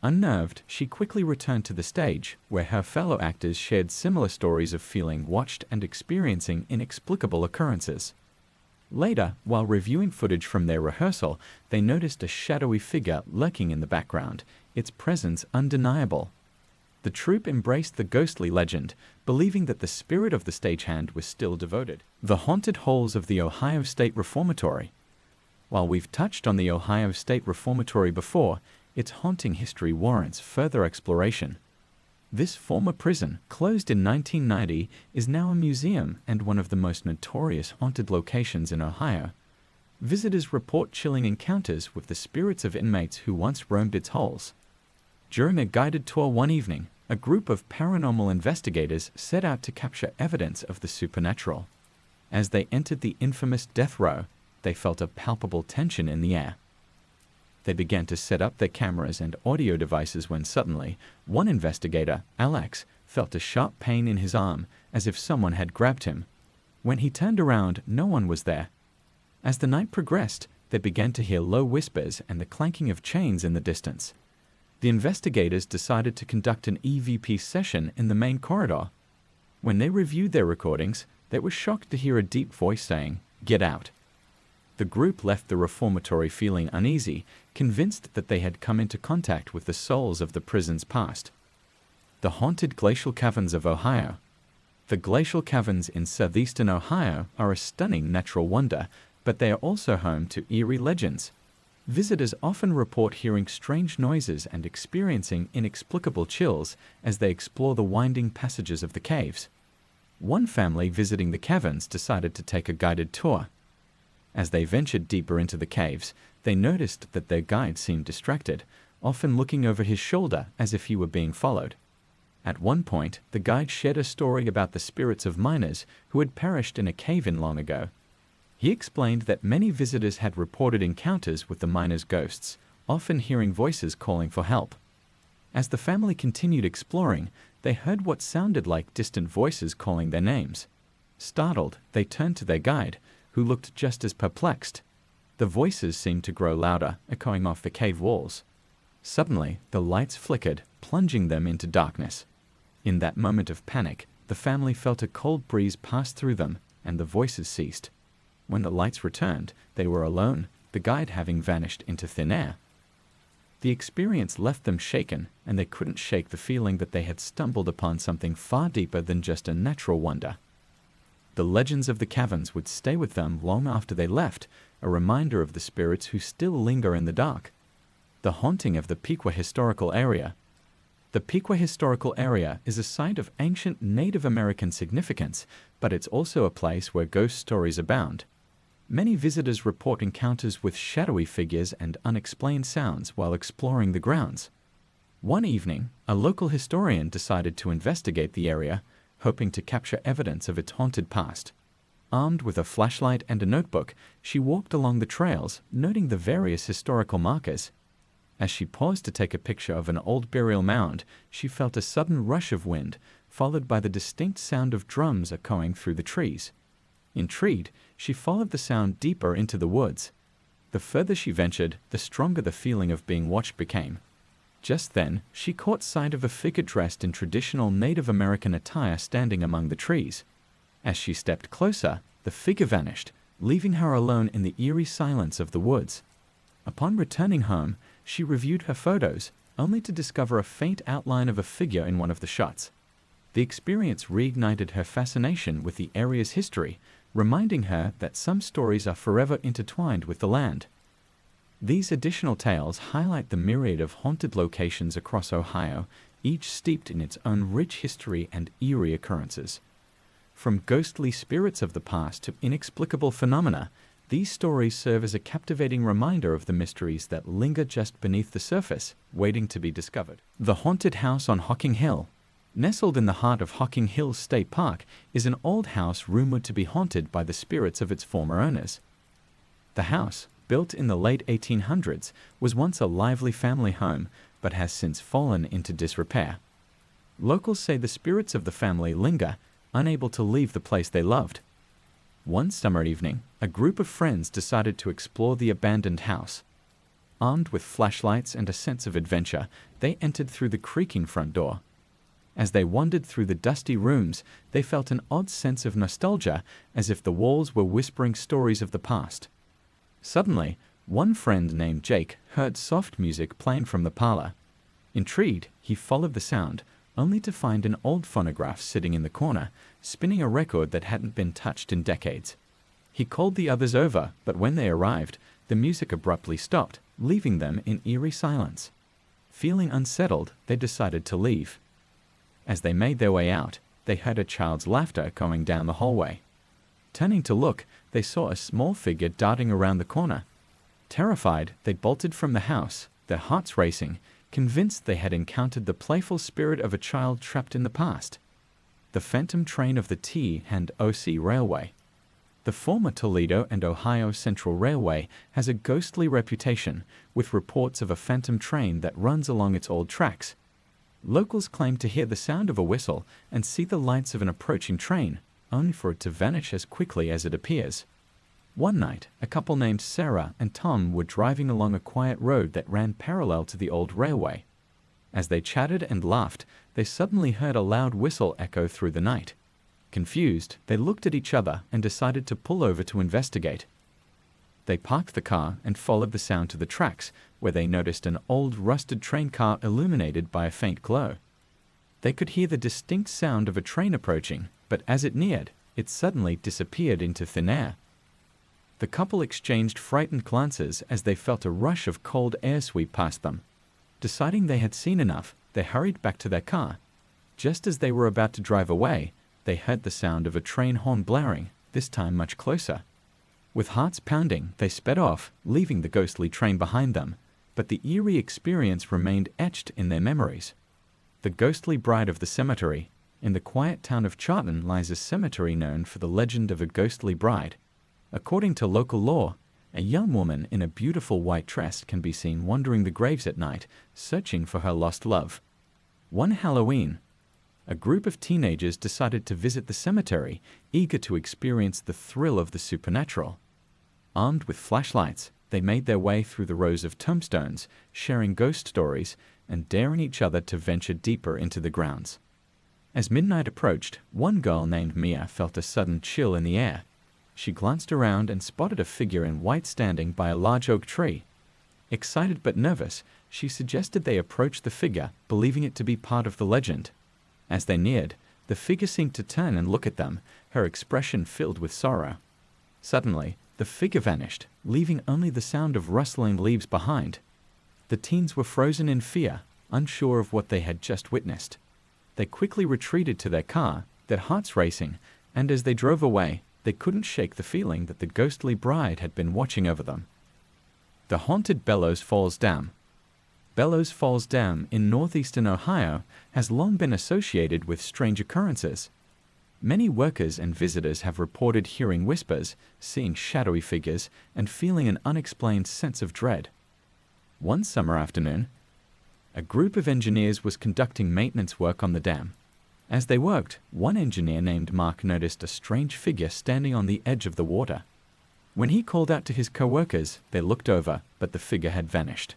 Unnerved, she quickly returned to the stage, where her fellow actors shared similar stories of feeling watched and experiencing inexplicable occurrences. Later, while reviewing footage from their rehearsal, they noticed a shadowy figure lurking in the background, its presence undeniable. The troupe embraced the ghostly legend, believing that the spirit of the stagehand was still devoted. The haunted halls of the Ohio State Reformatory. While we've touched on the Ohio State Reformatory before, its haunting history warrants further exploration. This former prison, closed in 1990, is now a museum and one of the most notorious haunted locations in Ohio. Visitors report chilling encounters with the spirits of inmates who once roamed its halls. During a guided tour one evening, a group of paranormal investigators set out to capture evidence of the supernatural. As they entered the infamous death row, they felt a palpable tension in the air. They began to set up their cameras and audio devices when suddenly, one investigator, Alex, felt a sharp pain in his arm, as if someone had grabbed him. When he turned around, no one was there. As the night progressed, they began to hear low whispers and the clanking of chains in the distance. The investigators decided to conduct an EVP session in the main corridor. When they reviewed their recordings, they were shocked to hear a deep voice saying, "Get out." The group left the reformatory feeling uneasy, convinced that they had come into contact with the souls of the prison's past. The haunted glacial caverns of Ohio. The glacial caverns in southeastern Ohio are a stunning natural wonder, but they are also home to eerie legends. Visitors often report hearing strange noises and experiencing inexplicable chills as they explore the winding passages of the caves. One family visiting the caverns decided to take a guided tour. As they ventured deeper into the caves, they noticed that their guide seemed distracted, often looking over his shoulder as if he were being followed. At one point, the guide shared a story about the spirits of miners who had perished in a cave-in long ago. He explained that many visitors had reported encounters with the miners' ghosts, often hearing voices calling for help. As the family continued exploring, they heard what sounded like distant voices calling their names. Startled, they turned to their guide, who looked just as perplexed. The voices seemed to grow louder, echoing off the cave walls. Suddenly, the lights flickered, plunging them into darkness. In that moment of panic, the family felt a cold breeze pass through them, and the voices ceased. When the lights returned, they were alone, the guide having vanished into thin air. The experience left them shaken, and they couldn't shake the feeling that they had stumbled upon something far deeper than just a natural wonder. The legends of the caverns would stay with them long after they left, a reminder of the spirits who still linger in the dark. The haunting of the Piqua Historical Area. The Piqua Historical Area is a site of ancient Native American significance, but it's also a place where ghost stories abound. Many visitors report encounters with shadowy figures and unexplained sounds while exploring the grounds. One evening, a local historian decided to investigate the area, hoping to capture evidence of its haunted past. Armed with a flashlight and a notebook, she walked along the trails, noting the various historical markers. As she paused to take a picture of an old burial mound, she felt a sudden rush of wind, followed by the distinct sound of drums echoing through the trees. Intrigued, she followed the sound deeper into the woods. The further she ventured, the stronger the feeling of being watched became. Just then, she caught sight of a figure dressed in traditional Native American attire standing among the trees. As she stepped closer, the figure vanished, leaving her alone in the eerie silence of the woods. Upon returning home, she reviewed her photos, only to discover a faint outline of a figure in one of the shots. The experience reignited her fascination with the area's history, reminding her that some stories are forever intertwined with the land. These additional tales highlight the myriad of haunted locations across Ohio, each steeped in its own rich history and eerie occurrences. From ghostly spirits of the past to inexplicable phenomena, these stories serve as a captivating reminder of the mysteries that linger just beneath the surface, waiting to be discovered. The Haunted House on Hocking Hill. Nestled in the heart of Hocking Hills State Park is an old house rumored to be haunted by the spirits of its former owners. The house, built in the late 1800s, was once a lively family home, but has since fallen into disrepair. Locals say the spirits of the family linger, unable to leave the place they loved. One summer evening, a group of friends decided to explore the abandoned house. Armed with flashlights and a sense of adventure, they entered through the creaking front door. As they wandered through the dusty rooms, they felt an odd sense of nostalgia, as if the walls were whispering stories of the past. Suddenly, one friend named Jake heard soft music playing from the parlor. Intrigued, he followed the sound, only to find an old phonograph sitting in the corner, spinning a record that hadn't been touched in decades. He called the others over, but when they arrived, the music abruptly stopped, leaving them in eerie silence. Feeling unsettled, they decided to leave. As they made their way out, they heard a child's laughter going down the hallway. Turning to look, they saw a small figure darting around the corner. Terrified, they bolted from the house, their hearts racing, convinced they had encountered the playful spirit of a child trapped in the past. The phantom train of the T&OC Railway. The former Toledo and Ohio Central Railway has a ghostly reputation, with reports of a phantom train that runs along its old tracks. Locals claim to hear the sound of a whistle and see the lights of an approaching train, only for it to vanish as quickly as it appears. One night, a couple named Sarah and Tom were driving along a quiet road that ran parallel to the old railway. As they chatted and laughed, they suddenly heard a loud whistle echo through the night. Confused, they looked at each other and decided to pull over to investigate. They parked the car and followed the sound to the tracks, where they noticed an old rusted train car illuminated by a faint glow. They could hear the distinct sound of a train approaching, but as it neared, it suddenly disappeared into thin air. The couple exchanged frightened glances as they felt a rush of cold air sweep past them. Deciding they had seen enough, they hurried back to their car. Just as they were about to drive away, they heard the sound of a train horn blaring, this time much closer. With hearts pounding, they sped off, leaving the ghostly train behind them, but the eerie experience remained etched in their memories. The ghostly bride of the cemetery. In the quiet town of Charlton lies a cemetery known for the legend of a ghostly bride. According to local law, a young woman in a beautiful white dress can be seen wandering the graves at night, searching for her lost love. One Halloween, a group of teenagers decided to visit the cemetery, eager to experience the thrill of the supernatural. Armed with flashlights, they made their way through the rows of tombstones, sharing ghost stories and daring each other to venture deeper into the grounds. As midnight approached, one girl named Mia felt a sudden chill in the air. She glanced around and spotted a figure in white standing by a large oak tree. Excited but nervous, she suggested they approach the figure, believing it to be part of the legend. As they neared, the figure seemed to turn and look at them, her expression filled with sorrow. Suddenly, the figure vanished, leaving only the sound of rustling leaves behind. The teens were frozen in fear, unsure of what they had just witnessed. They quickly retreated to their car, their hearts racing, and as they drove away, they couldn't shake the feeling that the ghostly bride had been watching over them. The haunted Bellows Falls Dam. Bellows Falls Dam in northeastern Ohio has long been associated with strange occurrences. Many workers and visitors have reported hearing whispers, seeing shadowy figures, and feeling an unexplained sense of dread. One summer afternoon, a group of engineers was conducting maintenance work on the dam. As they worked, one engineer named Mark noticed a strange figure standing on the edge of the water. When he called out to his co-workers, they looked over, but the figure had vanished.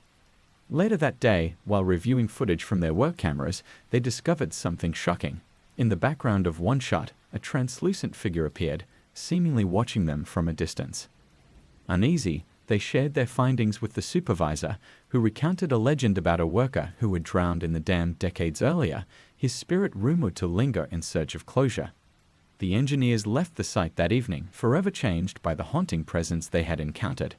Later that day, while reviewing footage from their work cameras, they discovered something shocking. In the background of one shot, a translucent figure appeared, seemingly watching them from a distance. Uneasy, they shared their findings with the supervisor, who recounted a legend about a worker who had drowned in the dam decades earlier, his spirit rumored to linger in search of closure. The engineers left the site that evening, forever changed by the haunting presence they had encountered.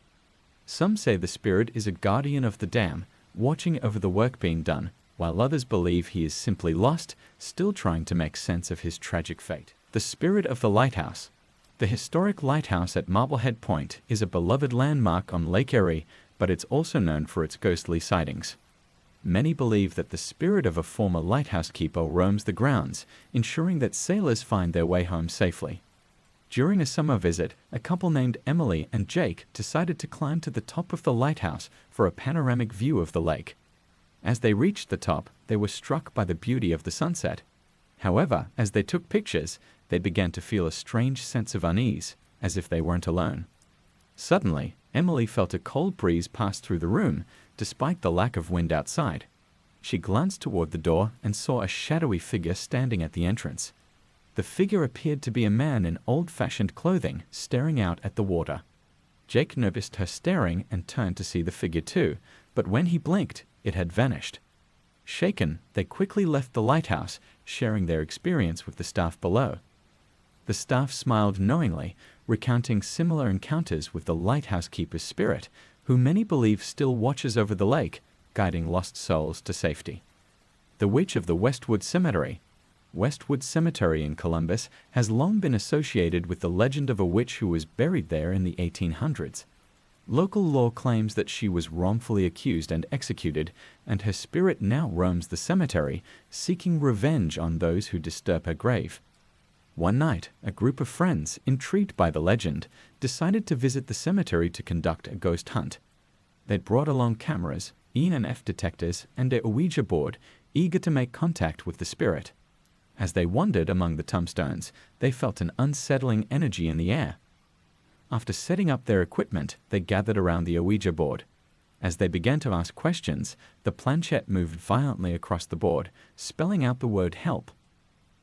Some say the spirit is a guardian of the dam, watching over the work being done, while others believe he is simply lost, still trying to make sense of his tragic fate. The spirit of the lighthouse. The historic lighthouse at Marblehead Point is a beloved landmark on Lake Erie, but it's also known for its ghostly sightings. Many believe that the spirit of a former lighthouse keeper roams the grounds, ensuring that sailors find their way home safely. During a summer visit, a couple named Emily and Jake decided to climb to the top of the lighthouse for a panoramic view of the lake. As they reached the top, they were struck by the beauty of the sunset. However, as they took pictures, they began to feel a strange sense of unease, as if they weren't alone. Suddenly, Emily felt a cold breeze pass through the room, despite the lack of wind outside. She glanced toward the door and saw a shadowy figure standing at the entrance. The figure appeared to be a man in old-fashioned clothing, staring out at the water. Jake noticed her staring and turned to see the figure too, but when he blinked, it had vanished. Shaken, they quickly left the lighthouse, sharing their experience with the staff below. The staff smiled knowingly, recounting similar encounters with the lighthouse keeper's spirit, who many believe still watches over the lake, guiding lost souls to safety. The Witch of the Westwood Cemetery. Westwood Cemetery in Columbus has long been associated with the legend of a witch who was buried there in the 1800s. Local law claims that she was wrongfully accused and executed, and her spirit now roams the cemetery, seeking revenge on those who disturb her grave. One night, a group of friends, intrigued by the legend, decided to visit the cemetery to conduct a ghost hunt. They'd brought along cameras, EMF detectors, and a Ouija board, eager to make contact with the spirit. As they wandered among the tombstones, they felt an unsettling energy in the air. After setting up their equipment, they gathered around the Ouija board. As they began to ask questions, the planchette moved violently across the board, spelling out the word help.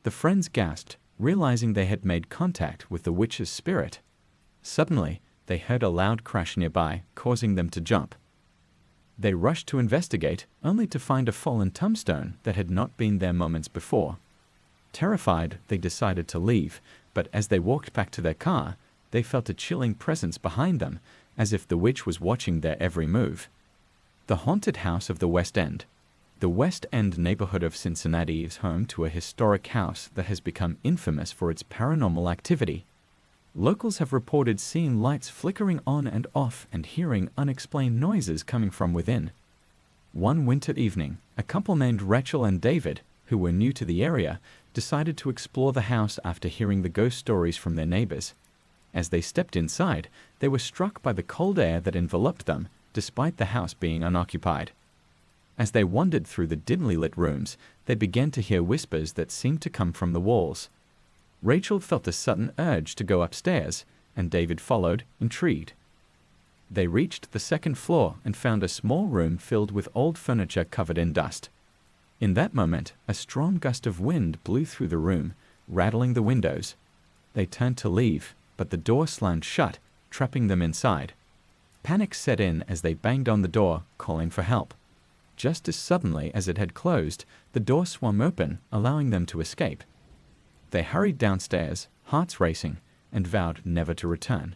The friends gasped, realizing they had made contact with the witch's spirit. Suddenly, they heard a loud crash nearby, causing them to jump. They rushed to investigate, only to find a fallen tombstone that had not been there moments before. Terrified, they decided to leave, but as they walked back to their car, they felt a chilling presence behind them, as if the witch was watching their every move. The haunted house of the West End. The West End neighborhood of Cincinnati is home to a historic house that has become infamous for its paranormal activity. Locals have reported seeing lights flickering on and off and hearing unexplained noises coming from within. One winter evening, a couple named Rachel and David, who were new to the area, decided to explore the house after hearing the ghost stories from their neighbors. As they stepped inside, they were struck by the cold air that enveloped them, despite the house being unoccupied. As they wandered through the dimly lit rooms, they began to hear whispers that seemed to come from the walls. Rachel felt a sudden urge to go upstairs, and David followed, intrigued. They reached the second floor and found a small room filled with old furniture covered in dust. In that moment, a strong gust of wind blew through the room, rattling the windows. They turned to leave, but the door slammed shut, trapping them inside. Panic set in as they banged on the door, calling for help. Just as suddenly as it had closed, the door swung open, allowing them to escape. They hurried downstairs, hearts racing, and vowed never to return.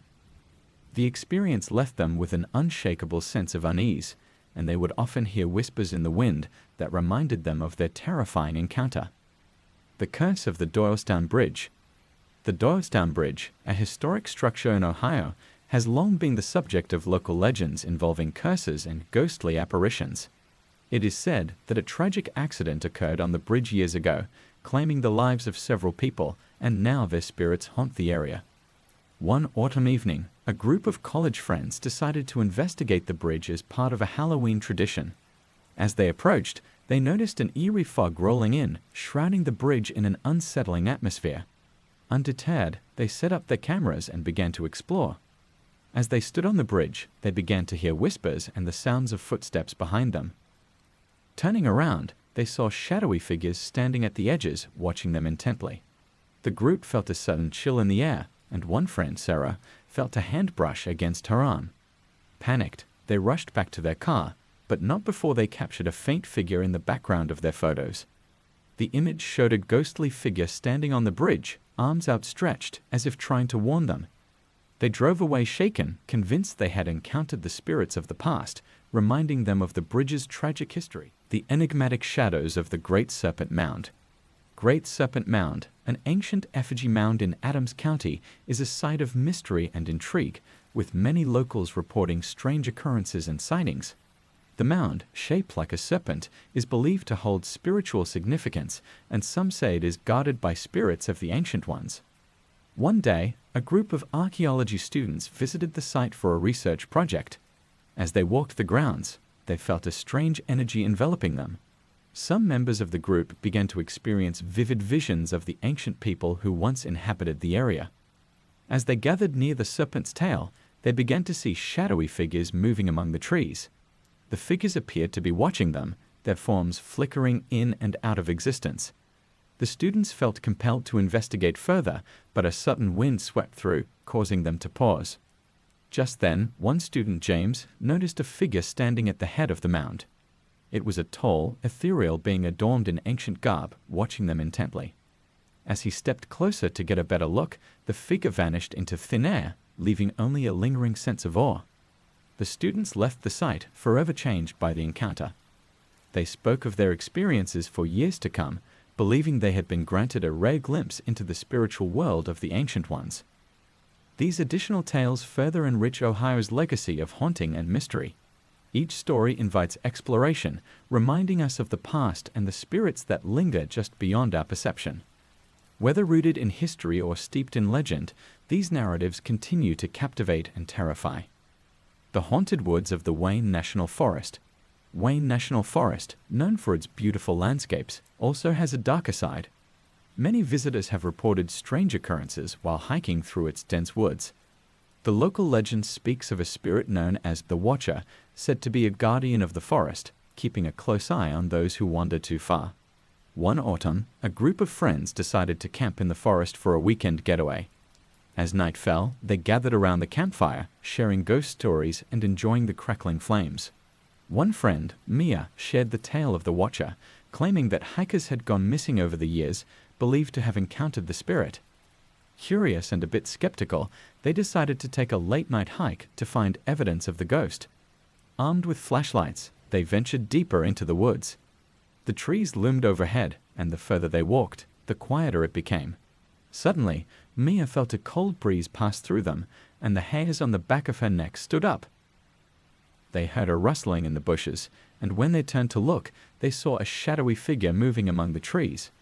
The experience left them with an unshakable sense of unease, and they would often hear whispers in the wind that reminded them of their terrifying encounter. The curse of the Doylestown Bridge. The Doylestown Bridge, a historic structure in Ohio, has long been the subject of local legends involving curses and ghostly apparitions. It is said that a tragic accident occurred on the bridge years ago, claiming the lives of several people, and now their spirits haunt the area. One autumn evening, a group of college friends decided to investigate the bridge as part of a Halloween tradition. As they approached, they noticed an eerie fog rolling in, shrouding the bridge in an unsettling atmosphere. Undeterred, they set up their cameras and began to explore. As they stood on the bridge, they began to hear whispers and the sounds of footsteps behind them. Turning around, they saw shadowy figures standing at the edges, watching them intently. The group felt a sudden chill in the air, and one friend, Sarah, felt a hand brush against her arm. Panicked, they rushed back to their car, but not before they captured a faint figure in the background of their photos. The image showed a ghostly figure standing on the bridge, arms outstretched, as if trying to warn them. They drove away shaken, convinced they had encountered the spirits of the past, reminding them of the bridge's tragic history. The enigmatic shadows of the Great Serpent Mound. Great Serpent Mound, an ancient effigy mound in Adams County, is a site of mystery and intrigue, with many locals reporting strange occurrences and sightings. The mound, shaped like a serpent, is believed to hold spiritual significance, and some say it is guarded by spirits of the ancient ones. One day, a group of archaeology students visited the site for a research project. As they walked the grounds, they felt a strange energy enveloping them. Some members of the group began to experience vivid visions of the ancient people who once inhabited the area. As they gathered near the serpent's tail, they began to see shadowy figures moving among the trees. The figures appeared to be watching them, their forms flickering in and out of existence. The students felt compelled to investigate further, but a sudden wind swept through, causing them to pause. Just then, one student, James, noticed a figure standing at the head of the mound. It was a tall, ethereal being adorned in ancient garb, watching them intently. As he stepped closer to get a better look, the figure vanished into thin air, leaving only a lingering sense of awe. The students left the site, forever changed by the encounter. They spoke of their experiences for years to come, believing they had been granted a rare glimpse into the spiritual world of the ancient ones. These additional tales further enrich Ohio's legacy of haunting and mystery. Each story invites exploration, reminding us of the past and the spirits that linger just beyond our perception. Whether rooted in history or steeped in legend, these narratives continue to captivate and terrify. The haunted woods of the Wayne National Forest. Wayne National Forest, known for its beautiful landscapes, also has a darker side. Many visitors have reported strange occurrences while hiking through its dense woods. The local legend speaks of a spirit known as the Watcher, said to be a guardian of the forest, keeping a close eye on those who wander too far. One autumn, a group of friends decided to camp in the forest for a weekend getaway. As night fell, they gathered around the campfire, sharing ghost stories and enjoying the crackling flames. One friend, Mia, shared the tale of the Watcher, claiming that hikers had gone missing over the years, believed to have encountered the spirit. Curious and a bit skeptical, they decided to take a late-night hike to find evidence of the ghost. Armed with flashlights, they ventured deeper into the woods. The trees loomed overhead, and the further they walked, the quieter it became. Suddenly, Mia felt a cold breeze pass through them, and the hairs on the back of her neck stood up. They heard a rustling in the bushes, and when they turned to look, they saw a shadowy figure moving among the trees.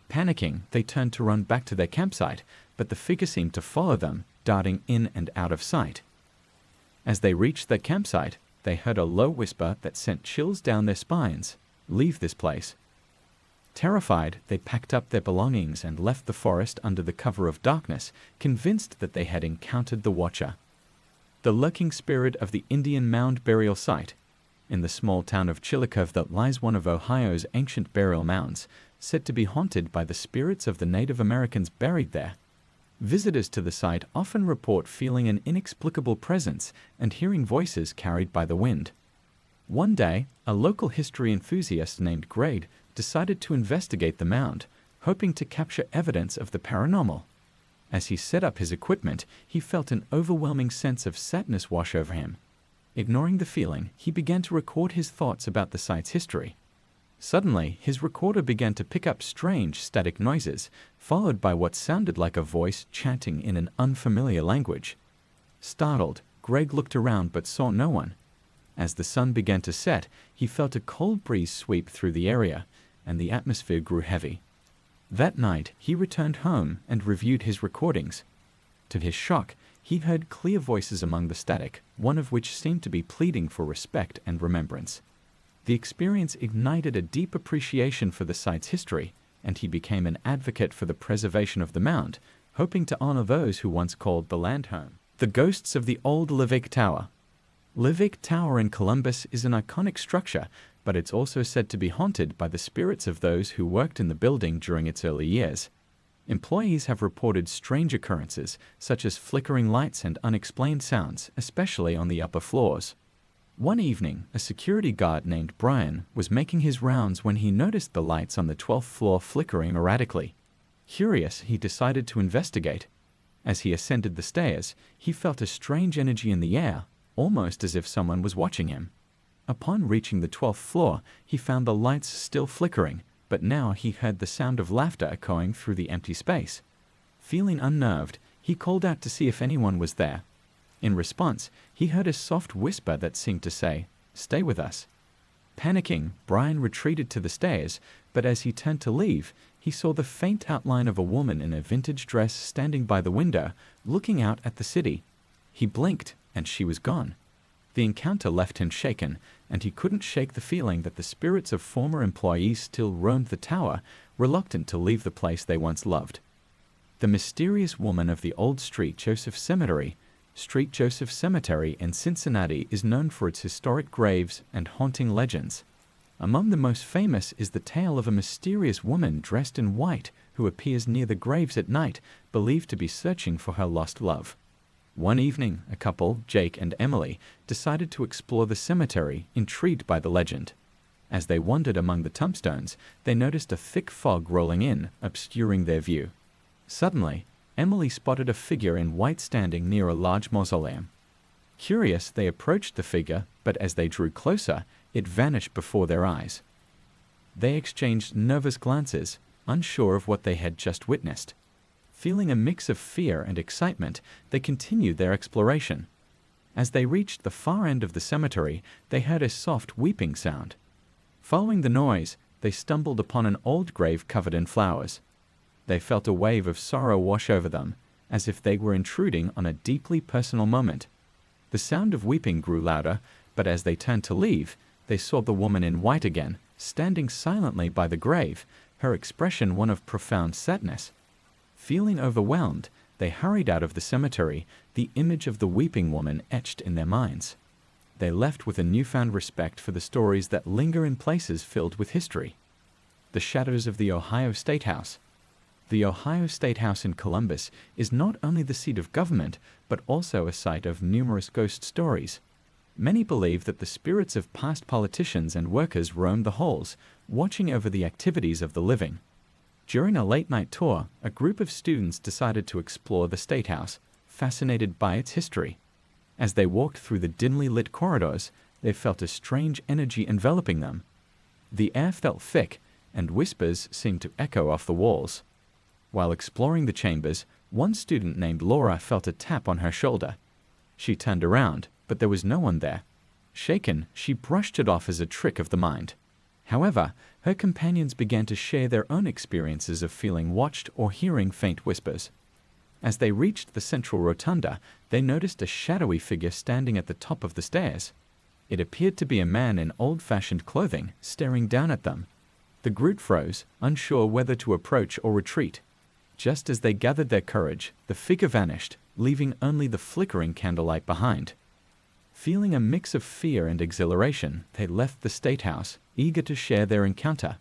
Panicking, they turned to run back to their campsite, but the figure seemed to follow them, darting in and out of sight. As they reached their campsite, they heard a low whisper that sent chills down their spines. "Leave this place." Terrified, they packed up their belongings and left the forest under the cover of darkness, convinced that they had encountered the Watcher. The lurking spirit of the Indian Mound Burial Site. In the small town of Chillicothe that lies one of Ohio's ancient burial mounds, said to be haunted by the spirits of the Native Americans buried there. Visitors to the site often report feeling an inexplicable presence and hearing voices carried by the wind. One day, a local history enthusiast named Grade decided to investigate the mound, hoping to capture evidence of the paranormal. As he set up his equipment, he felt an overwhelming sense of sadness wash over him. Ignoring the feeling, he began to record his thoughts about the site's history. Suddenly, his recorder began to pick up strange static noises, followed by what sounded like a voice chanting in an unfamiliar language. Startled, Greg looked around but saw no one. As the sun began to set, he felt a cold breeze sweep through the area, and the atmosphere grew heavy. That night, he returned home and reviewed his recordings. To his shock, he heard clear voices among the static, one of which seemed to be pleading for respect and remembrance. The experience ignited a deep appreciation for the site's history, and he became an advocate for the preservation of the mound, hoping to honor those who once called the land home. The ghosts of the old Levick Tower. Levick Tower in Columbus is an iconic structure, but it's also said to be haunted by the spirits of those who worked in the building during its early years. Employees have reported strange occurrences, such as flickering lights and unexplained sounds, especially on the upper floors. One evening, a security guard named Brian was making his rounds when he noticed the lights on the 12th floor flickering erratically. Curious, he decided to investigate. As he ascended the stairs, he felt a strange energy in the air, almost as if someone was watching him. Upon reaching the 12th floor, he found the lights still flickering, but now he heard the sound of laughter echoing through the empty space. Feeling unnerved, he called out to see if anyone was there. In response, he heard a soft whisper that seemed to say, "Stay with us." Panicking, Brian retreated to the stairs, but as he turned to leave, he saw the faint outline of a woman in a vintage dress standing by the window, looking out at the city. He blinked, and she was gone. The encounter left him shaken, and he couldn't shake the feeling that the spirits of former employees still roamed the tower, reluctant to leave the place they once loved. The mysterious woman of the old Street Joseph Cemetery in Cincinnati is known for its historic graves and haunting legends. Among the most famous is the tale of a mysterious woman dressed in white who appears near the graves at night, believed to be searching for her lost love. One evening, a couple, Jake and Emily, decided to explore the cemetery, intrigued by the legend. As they wandered among the tombstones, they noticed a thick fog rolling in, obscuring their view. Suddenly, Emily spotted a figure in white standing near a large mausoleum. Curious, they approached the figure, but as they drew closer, it vanished before their eyes. They exchanged nervous glances, unsure of what they had just witnessed. Feeling a mix of fear and excitement, they continued their exploration. As they reached the far end of the cemetery, they heard a soft weeping sound. Following the noise, they stumbled upon an old grave covered in flowers. They felt a wave of sorrow wash over them, as if they were intruding on a deeply personal moment. The sound of weeping grew louder, but as they turned to leave, they saw the woman in white again, standing silently by the grave, her expression one of profound sadness. Feeling overwhelmed, they hurried out of the cemetery, the image of the weeping woman etched in their minds. They left with a newfound respect for the stories that linger in places filled with history. The shadows of the Ohio State House. The Ohio State House in Columbus is not only the seat of government, but also a site of numerous ghost stories. Many believe that the spirits of past politicians and workers roam the halls, watching over the activities of the living. During a late-night tour, a group of students decided to explore the State House, fascinated by its history. As they walked through the dimly lit corridors, they felt a strange energy enveloping them. The air felt thick, and whispers seemed to echo off the walls. While exploring the chambers, one student named Laura felt a tap on her shoulder. She turned around, but there was no one there. Shaken, she brushed it off as a trick of the mind. However, her companions began to share their own experiences of feeling watched or hearing faint whispers. As they reached the central rotunda, they noticed a shadowy figure standing at the top of the stairs. It appeared to be a man in old-fashioned clothing, staring down at them. The group froze, unsure whether to approach or retreat. Just as they gathered their courage, the figure vanished, leaving only the flickering candlelight behind. Feeling a mix of fear and exhilaration, they left the State House, eager to share their encounter.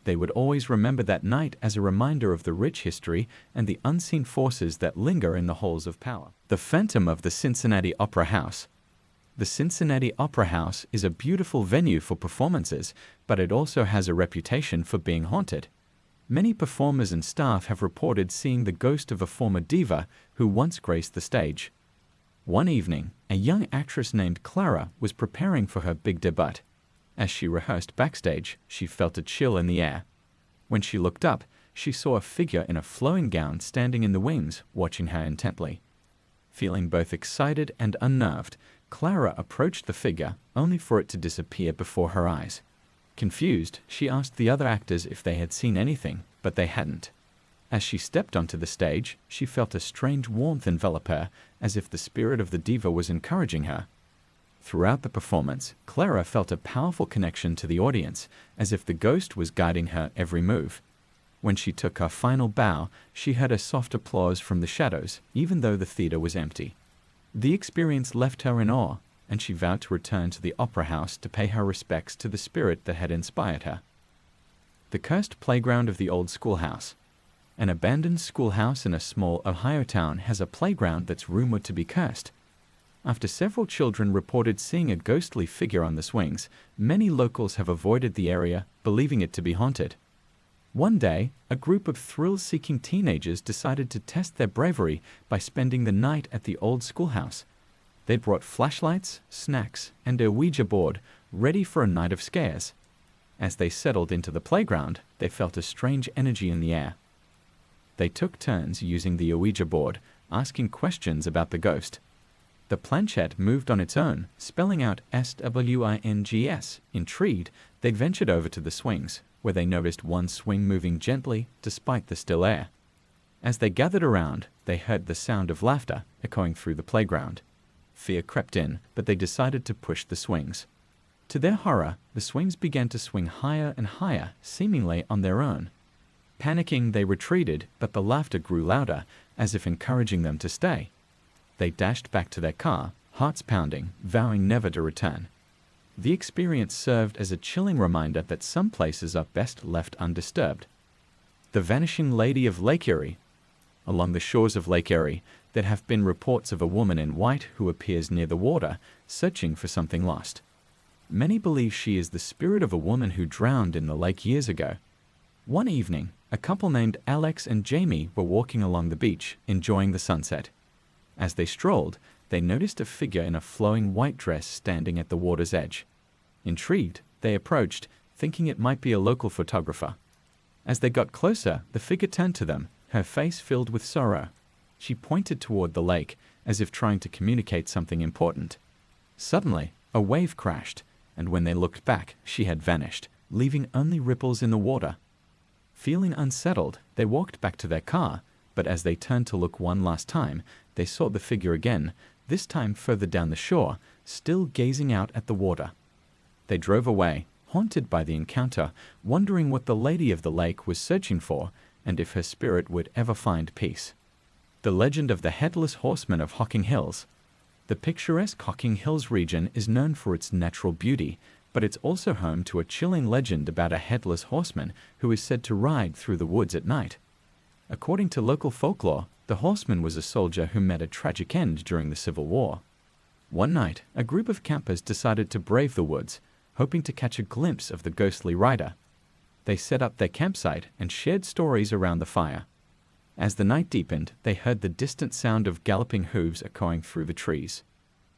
They would always remember that night as a reminder of the rich history and the unseen forces that linger in the halls of power. The Phantom of the Cincinnati Opera House. The Cincinnati Opera House is a beautiful venue for performances, but it also has a reputation for being haunted. Many performers and staff have reported seeing the ghost of a former diva who once graced the stage. One evening, a young actress named Clara was preparing for her big debut. As she rehearsed backstage, she felt a chill in the air. When she looked up, she saw a figure in a flowing gown standing in the wings, watching her intently. Feeling both excited and unnerved, Clara approached the figure, only for it to disappear before her eyes. Confused, she asked the other actors if they had seen anything, but they hadn't. As she stepped onto the stage, she felt a strange warmth envelop her, as if the spirit of the diva was encouraging her. Throughout the performance, Clara felt a powerful connection to the audience, as if the ghost was guiding her every move. When she took her final bow, she heard a soft applause from the shadows, even though the theater was empty. The experience left her in awe, and she vowed to return to the opera house to pay her respects to the spirit that had inspired her. The cursed playground of the old schoolhouse. An abandoned schoolhouse in a small Ohio town has a playground that's rumored to be cursed. After several children reported seeing a ghostly figure on the swings, many locals have avoided the area, believing it to be haunted. One day, a group of thrill-seeking teenagers decided to test their bravery by spending the night at the old schoolhouse. They brought flashlights, snacks, and a Ouija board, ready for a night of scares. As they settled into the playground, they felt a strange energy in the air. They took turns using the Ouija board, asking questions about the ghost. The planchette moved on its own, spelling out SWINGS. Intrigued, they ventured over to the swings, where they noticed one swing moving gently despite the still air. As they gathered around, they heard the sound of laughter echoing through the playground. Fear crept in, but they decided to push the swings. To their horror, the swings began to swing higher and higher, seemingly on their own. Panicking, they retreated, but the laughter grew louder, as if encouraging them to stay. They dashed back to their car, hearts pounding, vowing never to return. The experience served as a chilling reminder that some places are best left undisturbed. The Vanishing Lady of Lake Erie. Along the shores of Lake Erie, there have been reports of a woman in white who appears near the water, searching for something lost. Many believe she is the spirit of a woman who drowned in the lake years ago. One evening, a couple named Alex and Jamie were walking along the beach, enjoying the sunset. As they strolled, they noticed a figure in a flowing white dress standing at the water's edge. Intrigued, they approached, thinking it might be a local photographer. As they got closer, the figure turned to them, her face filled with sorrow. She pointed toward the lake, as if trying to communicate something important. Suddenly, a wave crashed, and when they looked back, she had vanished, leaving only ripples in the water. Feeling unsettled, they walked back to their car, but as they turned to look one last time, they saw the figure again, this time further down the shore, still gazing out at the water. They drove away, haunted by the encounter, wondering what the lady of the lake was searching for and if her spirit would ever find peace. The legend of the Headless Horseman of Hocking Hills. The picturesque Hocking Hills region is known for its natural beauty, but it's also home to a chilling legend about a headless horseman who is said to ride through the woods at night. According to local folklore, the horseman was a soldier who met a tragic end during the Civil War. One night, a group of campers decided to brave the woods, hoping to catch a glimpse of the ghostly rider. They set up their campsite and shared stories around the fire. As the night deepened, they heard the distant sound of galloping hooves echoing through the trees.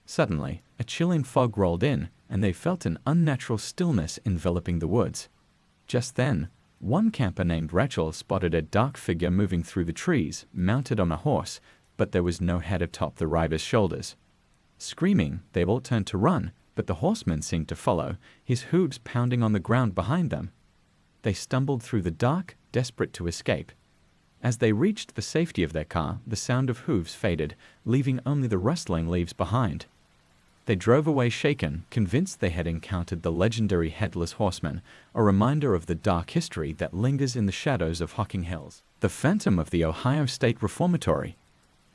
Suddenly, a chilling fog rolled in, and they felt an unnatural stillness enveloping the woods. Just then, one camper named Rachel spotted a dark figure moving through the trees, mounted on a horse, but there was no head atop the rider's shoulders. Screaming, they all turned to run, but the horseman seemed to follow, his hooves pounding on the ground behind them. They stumbled through the dark, desperate to escape. As they reached the safety of their car, the sound of hooves faded, leaving only the rustling leaves behind. They drove away shaken, convinced they had encountered the legendary Headless Horseman, a reminder of the dark history that lingers in the shadows of Hocking Hills. The Phantom of the Ohio State Reformatory.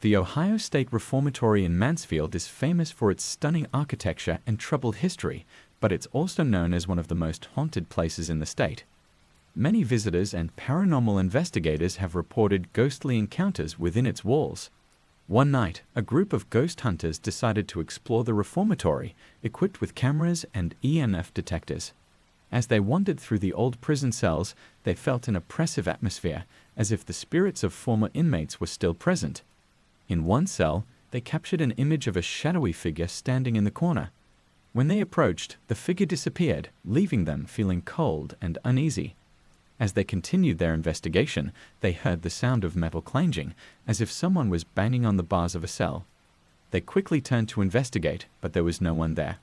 The Ohio State Reformatory in Mansfield is famous for its stunning architecture and troubled history, but it's also known as one of the most haunted places in the state. Many visitors and paranormal investigators have reported ghostly encounters within its walls. One night, a group of ghost hunters decided to explore the reformatory, equipped with cameras and EMF detectors. As they wandered through the old prison cells, they felt an oppressive atmosphere, as if the spirits of former inmates were still present. In one cell, they captured an image of a shadowy figure standing in the corner. When they approached, the figure disappeared, leaving them feeling cold and uneasy. As they continued their investigation, they heard the sound of metal clanging, as if someone was banging on the bars of a cell. They quickly turned to investigate, but there was no one there.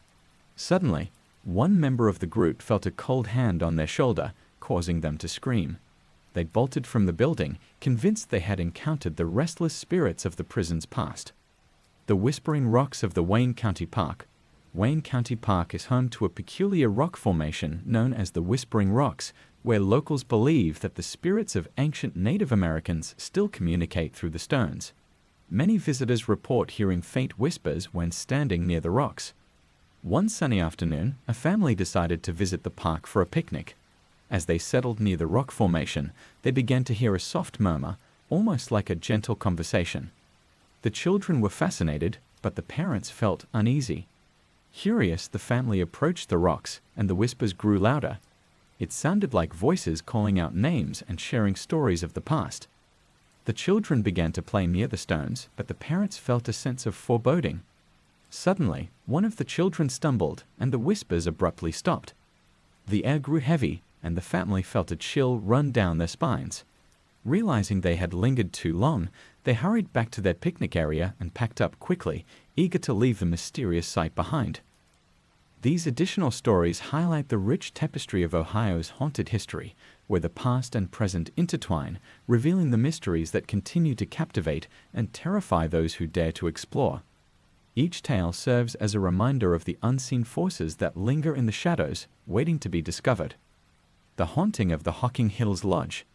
Suddenly, one member of the group felt a cold hand on their shoulder, causing them to scream. They bolted from the building, convinced they had encountered the restless spirits of the prison's past. The Whispering Rocks of the Wayne County Park. Wayne County Park is home to a peculiar rock formation known as the Whispering Rocks, where locals believe that the spirits of ancient Native Americans still communicate through the stones. Many visitors report hearing faint whispers when standing near the rocks. One sunny afternoon, a family decided to visit the park for a picnic. As they settled near the rock formation, they began to hear a soft murmur, almost like a gentle conversation. The children were fascinated, but the parents felt uneasy. Curious, the family approached the rocks, and the whispers grew louder. It sounded like voices calling out names and sharing stories of the past. The children began to play near the stones, but the parents felt a sense of foreboding. Suddenly, one of the children stumbled, and the whispers abruptly stopped. The air grew heavy, and the family felt a chill run down their spines. Realizing they had lingered too long, they hurried back to their picnic area and packed up quickly, eager to leave the mysterious sight behind. These additional stories highlight the rich tapestry of Ohio's haunted history, where the past and present intertwine, revealing the mysteries that continue to captivate and terrify those who dare to explore. Each tale serves as a reminder of the unseen forces that linger in the shadows, waiting to be discovered. The Haunting of the Hocking Hills Lodge.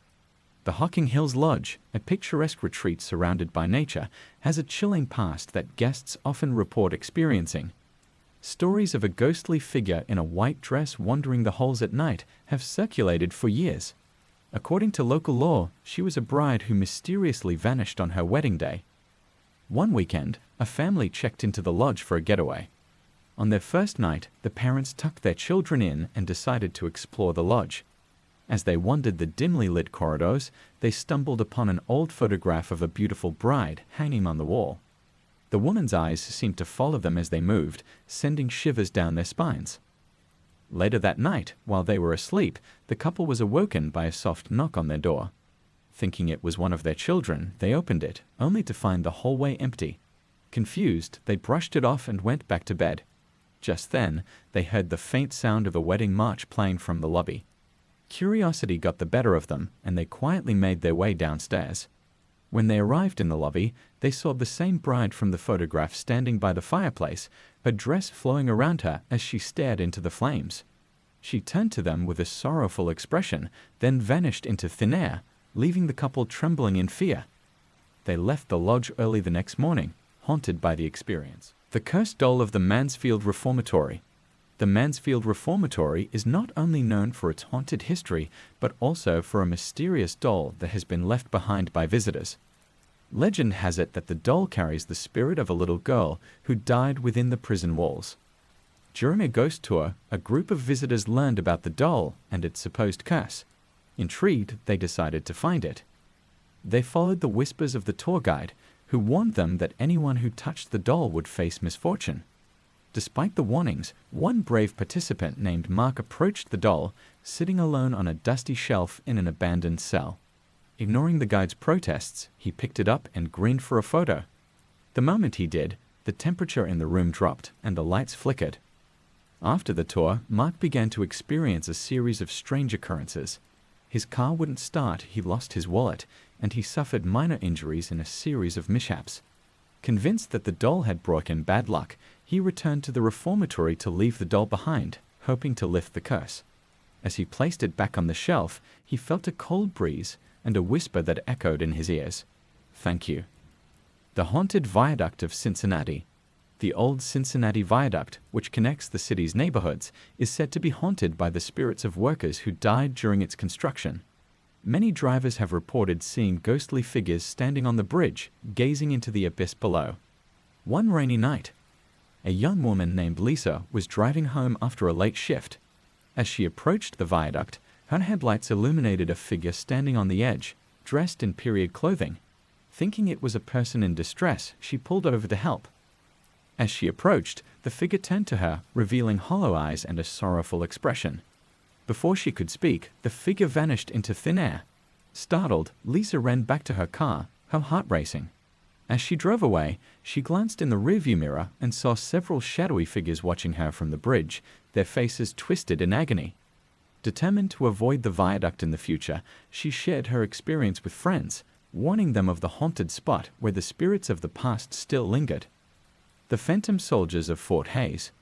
The Hocking Hills Lodge, a picturesque retreat surrounded by nature, has a chilling past that guests often report experiencing. Stories of a ghostly figure in a white dress wandering the halls at night have circulated for years. According to local law, she was a bride who mysteriously vanished on her wedding day. One weekend, a family checked into the lodge for a getaway. On their first night, the parents tucked their children in and decided to explore the lodge. As they wandered the dimly lit corridors, they stumbled upon an old photograph of a beautiful bride hanging on the wall. The woman's eyes seemed to follow them as they moved, sending shivers down their spines. Later that night, while they were asleep, the couple was awoken by a soft knock on their door. Thinking it was one of their children, they opened it, only to find the hallway empty. Confused, they brushed it off and went back to bed. Just then, they heard the faint sound of a wedding march playing from the lobby. Curiosity got the better of them, and they quietly made their way downstairs. When they arrived in the lobby, they saw the same bride from the photograph standing by the fireplace, her dress flowing around her as she stared into the flames. She turned to them with a sorrowful expression, then vanished into thin air, leaving the couple trembling in fear. They left the lodge early the next morning, haunted by the experience. The cursed doll of the Mansfield Reformatory. The Mansfield Reformatory is not only known for its haunted history, but also for a mysterious doll that has been left behind by visitors. Legend has it that the doll carries the spirit of a little girl who died within the prison walls. During a ghost tour, a group of visitors learned about the doll and its supposed curse. Intrigued, they decided to find it. They followed the whispers of the tour guide, who warned them that anyone who touched the doll would face misfortune. Despite the warnings, one brave participant named Mark approached the doll, sitting alone on a dusty shelf in an abandoned cell. Ignoring the guide's protests, he picked it up and grinned for a photo. The moment he did, the temperature in the room dropped and the lights flickered. After the tour, Mark began to experience a series of strange occurrences. His car wouldn't start, he lost his wallet, and he suffered minor injuries in a series of mishaps. Convinced that the doll had brought him bad luck, he returned to the reformatory to leave the doll behind, hoping to lift the curse. As he placed it back on the shelf, he felt a cold breeze and a whisper that echoed in his ears. "Thank you." The haunted viaduct of Cincinnati. The old Cincinnati Viaduct, which connects the city's neighborhoods, is said to be haunted by the spirits of workers who died during its construction. Many drivers have reported seeing ghostly figures standing on the bridge, gazing into the abyss below. One rainy night, a young woman named Lisa was driving home after a late shift. As she approached the viaduct, her headlights illuminated a figure standing on the edge, dressed in period clothing. Thinking it was a person in distress, she pulled over to help. As she approached, the figure turned to her, revealing hollow eyes and a sorrowful expression. Before she could speak, the figure vanished into thin air. Startled, Lisa ran back to her car, her heart racing. As she drove away, she glanced in the rearview mirror and saw several shadowy figures watching her from the bridge, their faces twisted in agony. Determined to avoid the viaduct in the future, she shared her experience with friends, warning them of the haunted spot where the spirits of the past still lingered. The Phantom Soldiers of Fort Hays.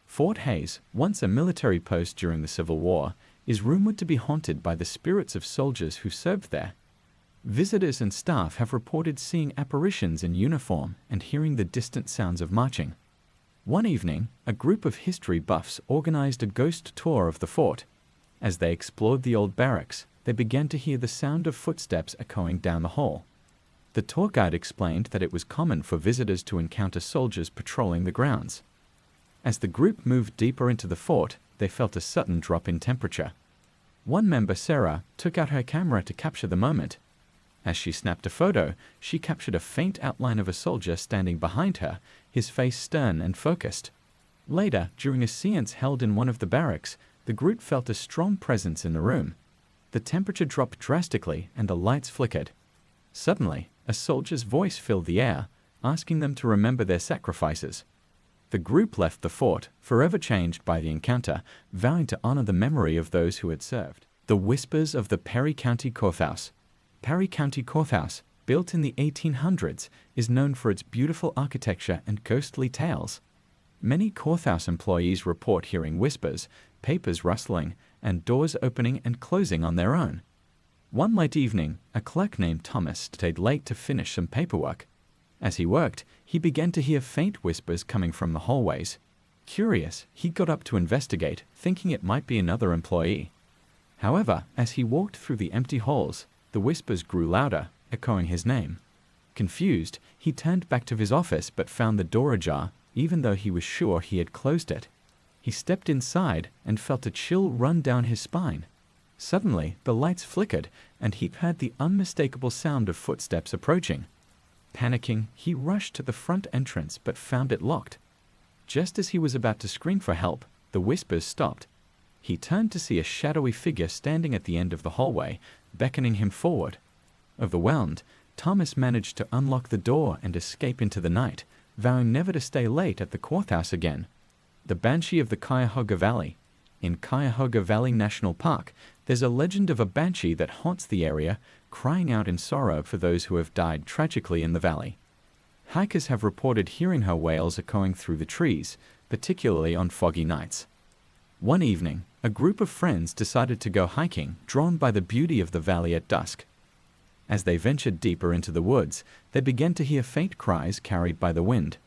Fort Hays, once a military post during the Civil War, is rumored to be haunted by the spirits of soldiers who served there. Visitors and staff have reported seeing apparitions in uniform and hearing the distant sounds of marching. One evening, a group of history buffs organized a ghost tour of the fort. As they explored the old barracks, they began to hear the sound of footsteps echoing down the hall. The tour guide explained that it was common for visitors to encounter soldiers patrolling the grounds. As the group moved deeper into the fort, they felt a sudden drop in temperature. One member, Sarah, took out her camera to capture the moment. As she snapped a photo, she captured a faint outline of a soldier standing behind her, his face stern and focused. Later, during a séance held in one of the barracks, the group felt a strong presence in the room. The temperature dropped drastically and the lights flickered. Suddenly, a soldier's voice filled the air, asking them to remember their sacrifices. The group left the fort, forever changed by the encounter, vowing to honor the memory of those who had served. The Whispers of the Perry County Courthouse. Perry County Courthouse, built in the 1800s, is known for its beautiful architecture and ghostly tales. Many courthouse employees report hearing whispers, papers rustling, and doors opening and closing on their own. One late evening, a clerk named Thomas stayed late to finish some paperwork. As he worked, he began to hear faint whispers coming from the hallways. Curious, he got up to investigate, thinking it might be another employee. However, as he walked through the empty halls, the whispers grew louder, echoing his name. Confused, he turned back to his office but found the door ajar, even though he was sure he had closed it. He stepped inside and felt a chill run down his spine. Suddenly, the lights flickered, and he heard the unmistakable sound of footsteps approaching. Panicking, he rushed to the front entrance but found it locked. Just as he was about to scream for help, the whispers stopped. He turned to see a shadowy figure standing at the end of the hallway, beckoning him forward. Overwhelmed, Thomas managed to unlock the door and escape into the night, vowing never to stay late at the courthouse again. The Banshee of the Cuyahoga Valley. In Cuyahoga Valley National Park, there's a legend of a banshee that haunts the area, crying out in sorrow for those who have died tragically in the valley. Hikers have reported hearing her wails echoing through the trees, particularly on foggy nights. One evening, a group of friends decided to go hiking, drawn by the beauty of the valley at dusk. As they ventured deeper into the woods, they began to hear faint cries carried by the wind.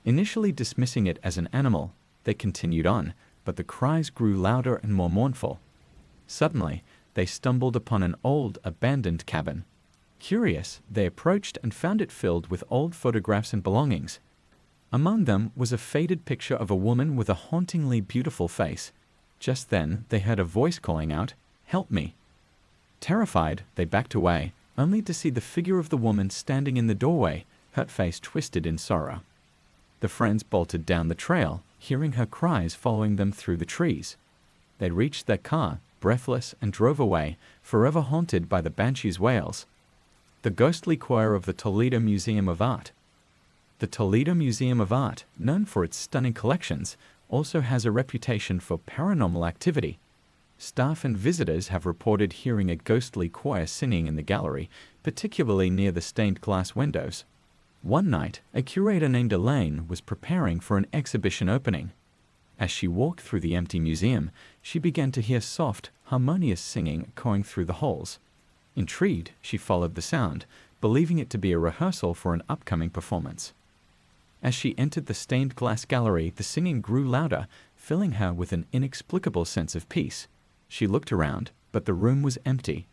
Initially dismissing it as an animal, they continued on, but the cries grew louder and more mournful. Suddenly, they stumbled upon an old, abandoned cabin. Curious, they approached and found it filled with old photographs and belongings. Among them was a faded picture of a woman with a hauntingly beautiful face. Just then, they heard a voice calling out, "Help me!" Terrified, they backed away, only to see the figure of the woman standing in the doorway, her face twisted in sorrow. The friends bolted down the trail, hearing her cries following them through the trees. They reached their car, breathless, and drove away, forever haunted by the banshee's wails. The ghostly choir of the Toledo Museum of Art. The Toledo Museum of Art, known for its stunning collections, also has a reputation for paranormal activity. Staff and visitors have reported hearing a ghostly choir singing in the gallery, particularly near the stained glass windows. One night, a curator named Elaine was preparing for an exhibition opening. As she walked through the empty museum, she began to hear soft, harmonious singing echoing through the halls. Intrigued, she followed the sound, believing it to be a rehearsal for an upcoming performance. As she entered the stained glass gallery, the singing grew louder, filling her with an inexplicable sense of peace. She looked around, but the room was empty.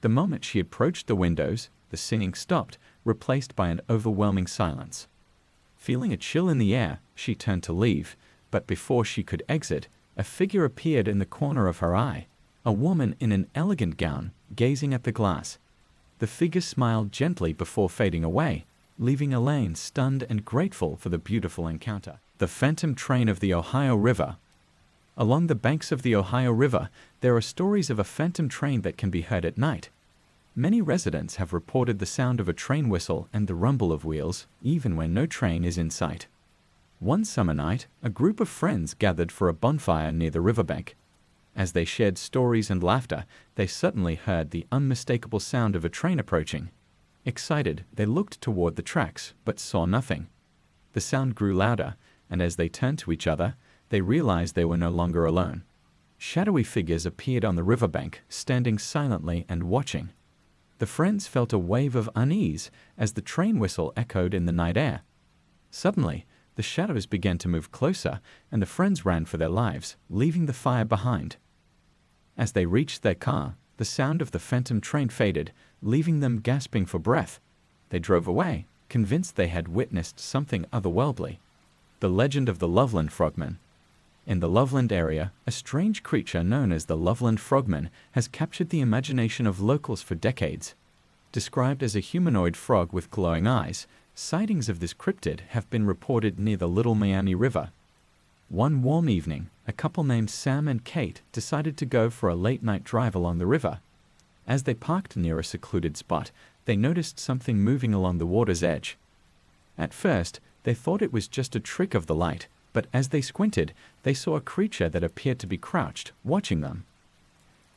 The moment she approached the windows, the singing stopped, replaced by an overwhelming silence. Feeling a chill in the air, she turned to leave, but before she could exit, a figure appeared in the corner of her eye, a woman in an elegant gown, gazing at the glass. The figure smiled gently before fading away, leaving Elaine stunned and grateful for the beautiful encounter. The phantom train of the Ohio River. Along the banks of the Ohio River, there are stories of a phantom train that can be heard at night. Many residents have reported the sound of a train whistle and the rumble of wheels, even when no train is in sight. One summer night, a group of friends gathered for a bonfire near the riverbank. As they shared stories and laughter, they suddenly heard the unmistakable sound of a train approaching. Excited, they looked toward the tracks, but saw nothing. The sound grew louder, and as they turned to each other, they realized they were no longer alone. Shadowy figures appeared on the riverbank, standing silently and watching. The friends felt a wave of unease as the train whistle echoed in the night air. Suddenly, the shadows began to move closer, and the friends ran for their lives, leaving the fire behind. As they reached their car, the sound of the phantom train faded, leaving them gasping for breath. They drove away, convinced they had witnessed something otherworldly. The legend of the Loveland Frogman. In the Loveland area, a strange creature known as the Loveland Frogman has captured the imagination of locals for decades. Described as a humanoid frog with glowing eyes, sightings of this cryptid have been reported near the Little Miami River. One warm evening, a couple named Sam and Kate decided to go for a late-night drive along the river. As they parked near a secluded spot, they noticed something moving along the water's edge. At first, they thought it was just a trick of the light, but as they squinted, they saw a creature that appeared to be crouched, watching them.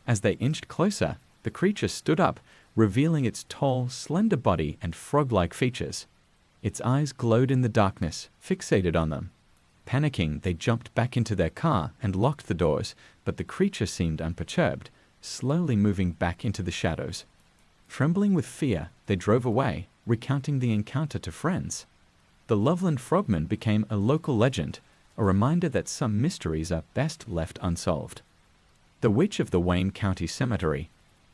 As they inched closer, the creature stood up, revealing its tall, slender body and frog-like features. Its eyes glowed in the darkness, fixated on them. Panicking, they jumped back into their car and locked the doors, but the creature seemed unperturbed, slowly moving back into the shadows. Trembling with fear, they drove away, recounting the encounter to friends. The Loveland Frogman became a local legend, a reminder that some mysteries are best left unsolved. The Witch of the Wayne County Cemetery.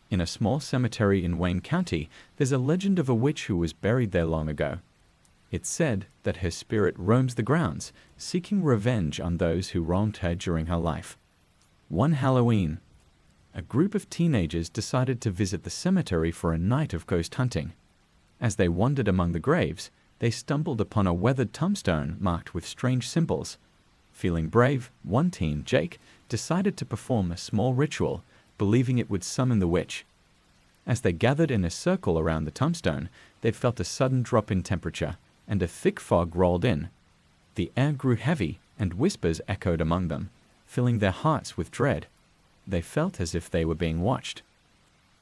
In a small cemetery in Wayne County, there's a legend of a witch who was buried there long ago. It's said that her spirit roams the grounds, seeking revenge on those who wronged her during her life. One Halloween, a group of teenagers decided to visit the cemetery for a night of ghost hunting. As they wandered among the graves, they stumbled upon a weathered tombstone marked with strange symbols. Feeling brave, one teen, Jake, decided to perform a small ritual, believing it would summon the witch. As they gathered in a circle around the tombstone, they felt a sudden drop in temperature, and a thick fog rolled in. The air grew heavy, and whispers echoed among them, filling their hearts with dread. They felt as if they were being watched.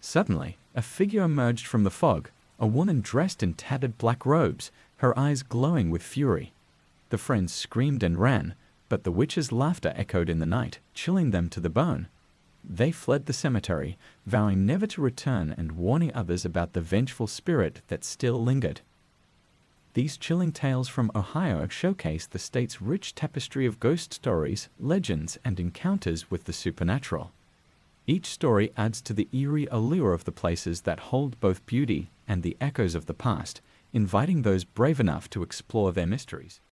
Suddenly, a figure emerged from the fog, a woman dressed in tattered black robes, her eyes glowing with fury. The friends screamed and ran, but the witch's laughter echoed in the night, chilling them to the bone. They fled the cemetery, vowing never to return and warning others about the vengeful spirit that still lingered. These chilling tales from Ohio showcase the state's rich tapestry of ghost stories, legends, and encounters with the supernatural. Each story adds to the eerie allure of the places that hold both beauty and the echoes of the past, inviting those brave enough to explore their mysteries.